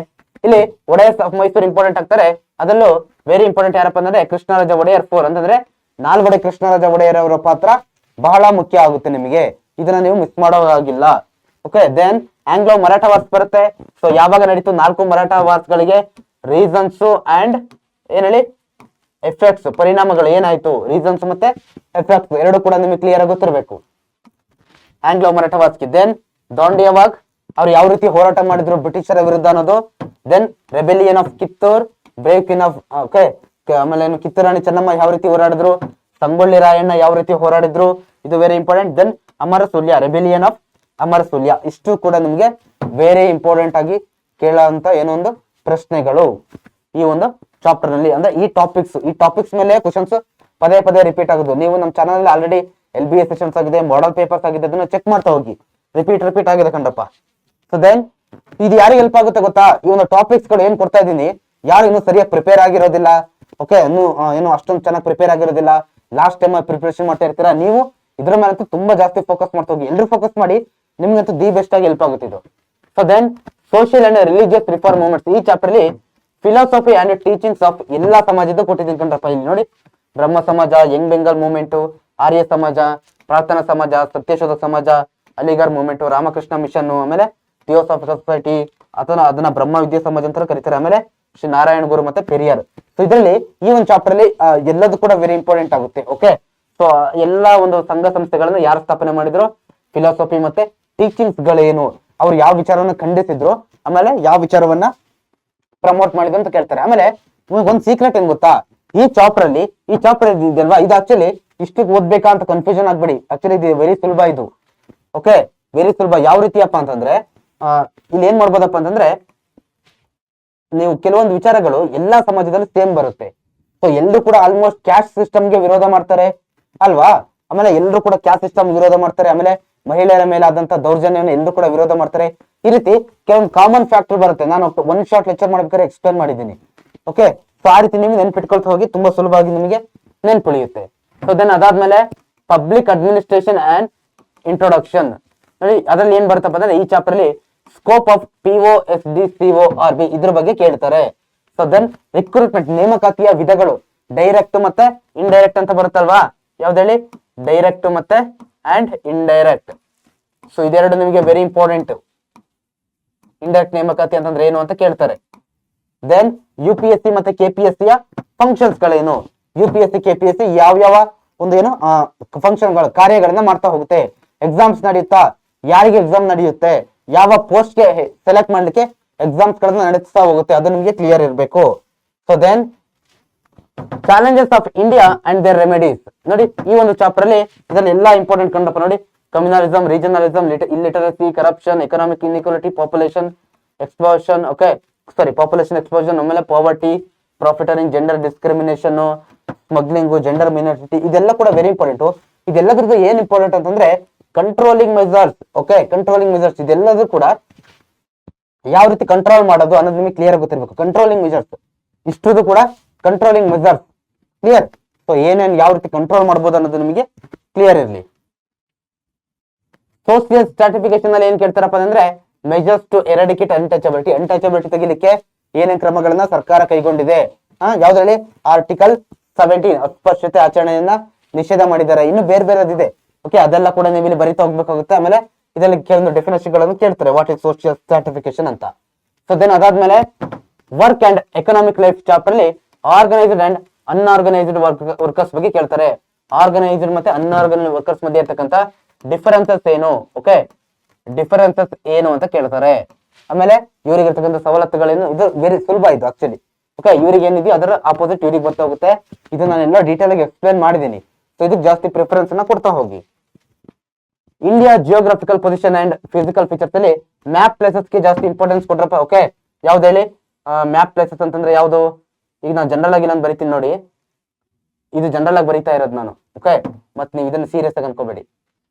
ಇಲ್ಲಿ ಒಡೆಯರ್ಸ್ ಆಫ್ ಮೈಸೂರ್ ಇಂಪಾರ್ಟೆಂಟ್ ಆಗ್ತಾರೆ. ಅದರಲ್ಲೂ ವೆರಿ ಇಂಪಾರ್ಟೆಂಟ್ ಯಾರಪ್ಪ ಅಂದ್ರೆ ಕೃಷ್ಣರಾಜ ಒಡೆಯರ್ 4 ಅಂತಂದ್ರೆ ನಾಲ್ವಡಿ ಕೃಷ್ಣರಾಜ ಒಡೆಯರ್ ಅವರ ಪಾತ್ರ ಬಹಳ ಮುಖ್ಯ ಆಗುತ್ತೆ ನಿಮಗೆ, ಇದನ್ನ ನೀವು ಮಿಸ್ ಮಾಡೋ ಹಾಗಿಲ್ಲ. Okay, then Anglo Maratha wars ಬರುತ್ತೆ. ಸೊ ಯಾವಾಗ ನಡೀತು 4 ಮರಾಠ ವಾರ್ಸ್ ಗಳಿಗೆ, ರೀಸನ್ಸ್ ಅಂಡ್ ಏನ್ ಹೇಳಿ ಎಫೆಕ್ಟ್ಸ್, ಪರಿಣಾಮಗಳು ಏನಾಯ್ತು, ರೀಸನ್ಸ್ ಮತ್ತೆ ಎಫೆಕ್ಟ್ಸ್ ಎರಡು ಕೂಡ ನಿಮಗೆ ಕ್ಲಿಯರ್ ಆಗಿ ಗೊತ್ತಿರಬೇಕು ಆಂಗ್ಲೋ ಮರಾಠ ವಾರ್ಸ್ಗೆ. ದೆನ್ ದಾಂಡಿಯಾವಾಗ್ ಅವ್ರು ಯಾವ ರೀತಿ ಹೋರಾಟ ಮಾಡಿದ್ರು ಬ್ರಿಟಿಷರ ವಿರುದ್ಧ ಅನ್ನೋದು. Then rebellion of Kittur, brave queen of okay, ಆಮೇಲೆ ಕಿತ್ತೂರ್ ರಾಣಿ ಚೆನ್ನಮ್ಮ ಯಾವ ರೀತಿ ಹೋರಾಡಿದ್ರು, ಸಂಗೊಳ್ಳಿ ರಾಯಣ್ಣ ಯಾವ ರೀತಿ ಹೋರಾಡಿದ್ರು, ಇದು very important. Then Amara Sulya, rebellion of Amara Sulya, ಇಷ್ಟು ಕೂಡ ನಿಮ್ಗೆ ವೆರಿ ಇಂಪಾರ್ಟೆಂಟ್ ಆಗಿ ಕೇಳೋಂತ ಏನೋ ಒಂದು ಪ್ರಶ್ನೆಗಳು ಈ ಒಂದು ಚಾಪ್ಟರ್ ನಲ್ಲಿ. ಅಂದ್ರೆ ಈ ಟಾಪಿಕ್ಸ್ ಮೇಲೆ ಕ್ವಶನ್ಸ್ ಪದೇ ಪದೇ ರಿಪೀಟ್ ಆಗೋದು. ನೀವು ನಮ್ಮ ಚಾನಲ್ ಅಲ್ಲಿ ಆಲ್ರೆಡಿ LBA ಸೆಷನ್ಸ್ ಆಗಿದೆ, ಮಾಡಲ್ ಪೇಪರ್ಸ್ ಆಗಿದೆ, ಅದನ್ನ ಚೆಕ್ ಮಾಡ್ತಾ ಹೋಗಿ. ರಿಪೀಟ್ ಆಗಿದೆ ಕಂಡಪ್ಪ. ಸೊ ದೆನ್ ಇದು ಯಾರಿಗೆ ಹೆಲ್ಪ್ ಆಗುತ್ತೆ ಗೊತ್ತಾ, ಈ ಒಂದು ಟಾಪಿಕ್ಸ್ ಗಳು ಏನ್ ಕೊಡ್ತಾ ಇದ್ದೀನಿ, ಯಾರು ಇನ್ನೂ ಸರಿಯಾಗಿ ಪ್ರಿಪೇರ್ ಆಗಿರೋದಿಲ್ಲ, ಓಕೆ, ಏನು ಅಷ್ಟೊಂದು ಚೆನ್ನಾಗಿ ಪ್ರಿಪೇರ್ ಆಗಿರೋದಿಲ್ಲ, ಲಾಸ್ಟ್ ಟೈಮ್ ಪ್ರಿಪರೇಷನ್ ಮಾಡ್ತಾ ಇರ್ತೀರಾ, ನೀವು ಇದ್ರ ಮೇಲಂತೂ ತುಂಬಾ ಜಾಸ್ತಿ ಫೋಕಸ್ ಮಾಡ್ತಾ ಹೋಗಿ. ಎಲ್ಲರೂ ಫೋಕಸ್ ಮಾಡಿ, ನಿಮ್ಗಂತೂ ದಿ ಬೆಸ್ಟ್ ಆಗಿ ಹೆಲ್ಪ್ ಆಗುತ್ತೆ ಇದು. So then social and religious reform movements. ಈ ಚಾಪ್ಟರ್ ಅಲ್ಲಿ ಫಿಲಾಸಫಿ ಅಂಡ್ ಟೀಚಿಂಗ್ಸ್ ಆಫ್ ಎಲ್ಲಾ ಸಮಾಜದ ಕೊಟ್ಟಿದ್ದೀನಿ ಕಂಡ್ರಪ್ಪ. ಇಲ್ಲಿ ನೋಡಿ, ಬ್ರಹ್ಮ ಸಮಾಜ, ಯಂಗ್ ಬೆಂಗಾಲ್ ಮೂವ್ಮೆಂಟ್, ಆರ್ಯ ಸಮಾಜ, ಪ್ರಾರ್ಥನಾ ಸಮಾಜ, ಸತ್ಯಶೋಧ ಸಮಾಜ, ಅಲಿಗರ್ ಮೂವ್ಮೆಂಟ್, ರಾಮಕೃಷ್ಣ ಮಿಷನ್, ಆಮೇಲೆ ಥಿಯೋಸಾಫಿಕಲ್ ಸೊಸೈಟಿ, ಅಥವಾ ಅದನ್ನ ಬ್ರಹ್ಮ ವಿದ್ಯಾ ಸಮಾಜ ಅಂತ ಕರೀತಾರೆ, ಆಮೇಲೆ ಶ್ರೀ ನಾರಾಯಣ ಗುರು ಮತ್ತೆ ಪೆರಿಯಾರ್. ಸೊ ಇದರಲ್ಲಿ ಈ ಒಂದು ಚಾಪ್ಟರ್ ಅಲ್ಲಿ ಎಲ್ಲದೂ ಕೂಡ ವೆರಿ ಇಂಪಾರ್ಟೆಂಟ್ ಆಗುತ್ತೆ. ಓಕೆ, ಸೊ ಎಲ್ಲಾ ಒಂದು ಸಂಘ ಸಂಸ್ಥೆಗಳನ್ನ ಯಾರು ಸ್ಥಾಪನೆ ಮಾಡಿದ್ರು, ಫಿಲಾಸಫಿ ಮತ್ತೆ ಟೀಚಿಂಗ್ಸ್ ಗಳೇನು, ಅವ್ರು ಯಾವ ವಿಚಾರವನ್ನ ಖಂಡಿಸಿದ್ರು, ಆಮೇಲೆ ಯಾವ ವಿಚಾರವನ್ನ ಪ್ರಮೋಟ್ ಮಾಡಿದ್ರು ಅಂತ ಕೇಳ್ತಾರೆ. ಆಮೇಲೆ ಒಂದ್ ಸೀಕ್ರೆಟ್ ಏನ್ ಗೊತ್ತಾ, ಈ ಚಾಪ್ಟರ್ ಇದೆಯಲ್ವಾ, ಇದು ಆಕ್ಚುಲಿ ಇಷ್ಟು ಓದ್ಬೇಕಾ ಅಂತ ಕನ್ಫ್ಯೂಷನ್ ಆಗ್ಬೇಡಿ. ಆಕ್ಚುಲಿ ಇದು ವೆರಿ ಸುಲಭ ಇದು. ಓಕೆ, ವೆರಿ ಸುಲಭ. ಯಾವ ರೀತಿಯಪ್ಪ ಅಂತಂದ್ರೆ ಇಲ್ಲಿ ಏನ್ ಮಾಡ್ಬೋದಪ್ಪ ಅಂತಂದ್ರೆ, ನೀವು ಕೆಲವೊಂದು ವಿಚಾರಗಳು ಎಲ್ಲಾ ಸಮಾಜದಲ್ಲಿ ಸೇಮ್ ಬರುತ್ತೆ. ಸೊ ಎಲ್ಲರೂ ಕೂಡ ಆಲ್ಮೋಸ್ಟ್ ಕ್ಯಾಸ್ಟ್ ಸಿಸ್ಟಮ್ಗೆ ವಿರೋಧ ಮಾಡ್ತಾರೆ ಅಲ್ವಾ, ಆಮೇಲೆ ಎಲ್ಲರೂ ಕೂಡ ಕ್ಯಾಸ್ಟ್ ಸಿಸ್ಟಮ್ ವಿರೋಧ ಮಾಡ್ತಾರೆ, ಆಮೇಲೆ ಮಹಿಳೆಯರ ಮೇಲೆ ಆದಂತ ದೌರ್ಜನ್ಯವನ್ನು ಎಲ್ಲರೂ ಕೂಡ ವಿರೋಧ ಮಾಡ್ತಾರೆ. ಈ ರೀತಿ ಕೆಲವೊಂದು ಕಾಮನ್ ಫ್ಯಾಕ್ಟರ್ ಬರುತ್ತೆ. ನಾನು ಒನ್ ಶಾರ್ಟ್ ಲೆಕ್ಚರ್ ಮಾಡ್ಬೇಕಾದ್ರೆ ಎಕ್ಸ್ಪ್ಲೇನ್ ಮಾಡಿದ್ದೀನಿ. ಓಕೆ, ಸೊ ಆ ರೀತಿ ನೀವು ನೆನ್ಪಿಟ್ಕೊಳ್ತಾ ಹೋಗಿ, ತುಂಬಾ ಸುಲಭವಾಗಿ ನಿಮಗೆ ನೆನ್ಪುಳಿಯುತ್ತೆ. ಸೊ ದೆನ್ ಅದಾದ್ಮೇಲೆ ಪಬ್ಲಿಕ್ ಅಡ್ಮಿನಿಸ್ಟ್ರೇಷನ್ ಅಂಡ್ ಇಂಟ್ರೊಡಕ್ಷನ್. ನೋಡಿ, ಅದ್ರಲ್ಲಿ ಏನ್ ಬರ್ತಪ್ಪ ಅಂದ್ರೆ ಈ ಚಾಪ್ಟರ್ ಅಲ್ಲಿ ಸ್ಕೋಪ್ ಆಫ್ POSD CORB ಇದ್ರ ಬಗ್ಗೆ ಕೇಳ್ತಾರೆ. ಸೊ ದೆನ್ ರಿಕ್ರೂಟ್ಮೆಂಟ್, ನೇಮಕಾತಿಯ ವಿಧಗಳು, ಡೈರೆಕ್ಟ್ ಮತ್ತೆ ಇಂಡೈರೆಕ್ಟ್ ಅಂತ ಬರುತ್ತಲ್ವಾ. ಯಾವ್ದು ಹೇಳಿ, ಡೈರೆಕ್ಟ್ ಮತ್ತೆ ಅಂಡ್ ಇಂಡೈರೆಕ್ಟ್. ಸೊ ಇದೆರಡು ನಿಮಗೆ ವೆರಿ ಇಂಪಾರ್ಟೆಂಟ್. ಇಂಡೈರೆಕ್ಟ್ ನೇಮಕಾತಿ ಅಂತಂದ್ರೆ ಏನು ಅಂತ ಕೇಳ್ತಾರೆ. ದೆನ್ UPSC ಮತ್ತೆ KPSC ಯ ಫಂಕ್ಷನ್ಸ್ ಗಳೇನು, UPSC KPSC ಯಾವ ಒಂದು ಏನು ಫಂಕ್ಷನ್ಗಳು, ಕಾರ್ಯಗಳನ್ನ ಮಾಡ್ತಾ ಹೋಗುತ್ತೆ. ಎಕ್ಸಾಮ್ಸ್ ನಡೆಯುತ್ತಾ, ಯಾರಿಗೆ ಎಕ್ಸಾಮ್ ನಡೆಯುತ್ತೆ, ಯಾವ ಪೋಸ್ಟ್ಗೆ ಸೆಲೆಕ್ಟ್ ಮಾಡ್ಲಿಕ್ಕೆ ಎಕ್ಸಾಮ್ಸ್ ಗಳನ್ನ ನಡೆಸ್ತಾ ಹೋಗುತ್ತೆ, ಅದು ನಿಮಗೆ ಕ್ಲಿಯರ್ ಇರಬೇಕು. So then challenges of India and their remedies. ನೋಡಿ, ಈ ಒಂದು ಚಾಪ್ಟರ್ ಅಲ್ಲಿ ಇದರಲ್ಲಿ ಎಲ್ಲಾ ಇಂಪಾರ್ಟೆಂಟ್ ಕಂಡಪ್ಪ. ನೋಡಿ, communalism, regionalism, illiteracy, corruption, economic inequality, population explosion, population explosion, ಆಮೇಲೆ poverty, profiteering, gender discrimination, smuggling, gender minority, ಇದೆಲ್ಲ ಕೂಡ ವೆರಿ ಇಂಪಾರ್ಟೆಂಟ್. ಇದೆಲ್ಲದ್ರದ್ದು ಏನ್ ಇಂಪಾರ್ಟೆಂಟ್ ಅಂತಂದ್ರೆ controlling measures. Okay, controlling measures ಇದೆಲ್ಲದೂ ಕೂಡ ಯಾವ ರೀತಿ ಕಂಟ್ರೋಲ್ ಮಾಡೋದು ಅನ್ನೋದು ನಿಮಗೆ ಕ್ಲಿಯರ್ ಗೊತ್ತಿರಬೇಕು. ಕಂಟ್ರೋಲಿಂಗ್ ಮೆಜರ್ಸ್ ಇಷ್ಟು ಕೂಡ ಕಂಟ್ರೋಲಿಂಗ್ ಮೆಜರ್ಸ್ ಕ್ಲಿಯರ್. ಸೊ ಏನೇನ್ ಯಾವ ರೀತಿ ಕಂಟ್ರೋಲ್ ಮಾಡಬಹುದು ಅನ್ನೋದು ನಿಮಗೆ ಕ್ಲಿಯರ್ ಇರಲಿ. ಸೋಷಿಯಲ್ ಸ್ಟ್ರಾಟಿಫಿಕೇಶನ್ ಅಲ್ಲಿ ಏನ್ ಕೇಳ್ತಾರಪ್ಪ ಅಂದ್ರೆ ಮೆಜರ್ಸ್ ಟು ಎರಾಡಿಕೇಟ್ ಅನ್ಟಚಬಿಲಿಟಿ ತೆಗಿಲಿಕ್ಕೆ ಏನೇನ್ ಕ್ರಮಗಳನ್ನ ಸರ್ಕಾರ ಕೈಗೊಂಡಿದೆ. ಯಾವ್ದ್ರಲ್ಲಿ ಆರ್ಟಿಕಲ್ 17 ಅಸ್ಪೃಶ್ಯತೆ ಆಚರಣೆಯನ್ನ ನಿಷೇಧ ಮಾಡಿದ್ದಾರೆ. ಇನ್ನು ಬೇರೆ ಬೇರೆದಿದೆ. ಓಕೆ, ಅದೆಲ್ಲ ಕೂಡ ನೀವು ಇಲ್ಲಿ ಬರಿತಾ ಹೋಗ್ಬೇಕಾಗುತ್ತೆ. ಆಮೇಲೆ ಇದರಲ್ಲಿ ಕೆಲವೊಂದು ಡೆಫಿನೇಷನ್ ಗಳನ್ನು ಕೇಳ್ತಾರೆ, ವಾಟ್ ಇಸ್ ಸೋಷಿಯಲ್ ಸ್ಟ್ರಾಟಿಫಿಕೇಶನ್ ಅಂತ. ಸೊ ದೆನ್ ಅದಾದ್ಮೇಲೆ work and economic life chapter ಅಲ್ಲಿ ಆರ್ಗನೈಸ್ಡ್ ಅಂಡ್ ಅನ್ಆರ್ಗನೈಸ್ಡ್ ವರ್ಕರ್ಸ್ ಬಗ್ಗೆ ಕೇಳ್ತಾರೆ. ಆರ್ಗನೈಸ್ಡ್ ಮತ್ತೆ ಅನ್ಆರ್ಗನೈಸ್ಡ್ ವರ್ಕರ್ಸ್ ಮಧ್ಯೆ ಇರ್ತಕ್ಕಂಥ ಡಿಫರೆನ್ಸಸ್ ಏನು, ಓಕೆ, ಡಿಫರೆನ್ಸಸ್ ಏನು ಅಂತ ಕೇಳ್ತಾರೆ. ಆಮೇಲೆ ಇವರಿಗೆ ಇರ್ತಕ್ಕಂಥ ಸವಲತ್ತುಗಳೇನು, ಇದು ವೆರಿ ಸುಲಭ ಇದು ಆಕ್ಚುಲಿ. ಓಕೆ, ಇವ್ರಿಗೆ ಏನಿದೆಯೋ ಅದರ ಆಪೋಸಿಟ್ ಇವ್ರಿಗೆ ಬರ್ತಾ ಹೋಗುತ್ತೆ. ಇದು ನಾನೆಲ್ಲ ಡೀಟೇಲ್ ಆಗಿ ಎಕ್ಸ್ಪ್ಲೇನ್ ಮಾಡಿದ್ದೀನಿ. ಸೊ ಇದಕ್ಕೆ ಜಾಸ್ತಿ ಪ್ರಿಫರೆನ್ಸ್ ಅನ್ನ ಕೊಡ್ತಾ ಹೋಗಿ. India geographical position and physical features ಅಲ್ಲಿ ಮ್ಯಾಪ್ ಪ್ಲೇಸಸ್ ಗೆ ಜಾಸ್ತಿ ಇಂಪಾರ್ಟೆನ್ಸ್ ಕೊಡ್ರಪ್ಪ. ಓಕೆ, ಯಾವ್ದು ಹೇಳಿ? ಮ್ಯಾಪ್ ಪ್ಲೇಸಸ್ ಅಂತಂದ್ರೆ ಯಾವ್ದು? ಈಗ ನಾನು ಜನರಲ್ ಆಗಿ ನಾನು ಬರಿತೀನಿ ನೋಡಿ, ಇದು ಜನರಲ್ ಆಗಿ ಬರಿತಾ ಇರೋದು ನಾನು. ಓಕೆ, ಮತ್ ನೀವು ಇದನ್ನ ಸೀರಿಯಸ್ ಆಗಿ ಅನ್ಕೋಬೇಡಿ.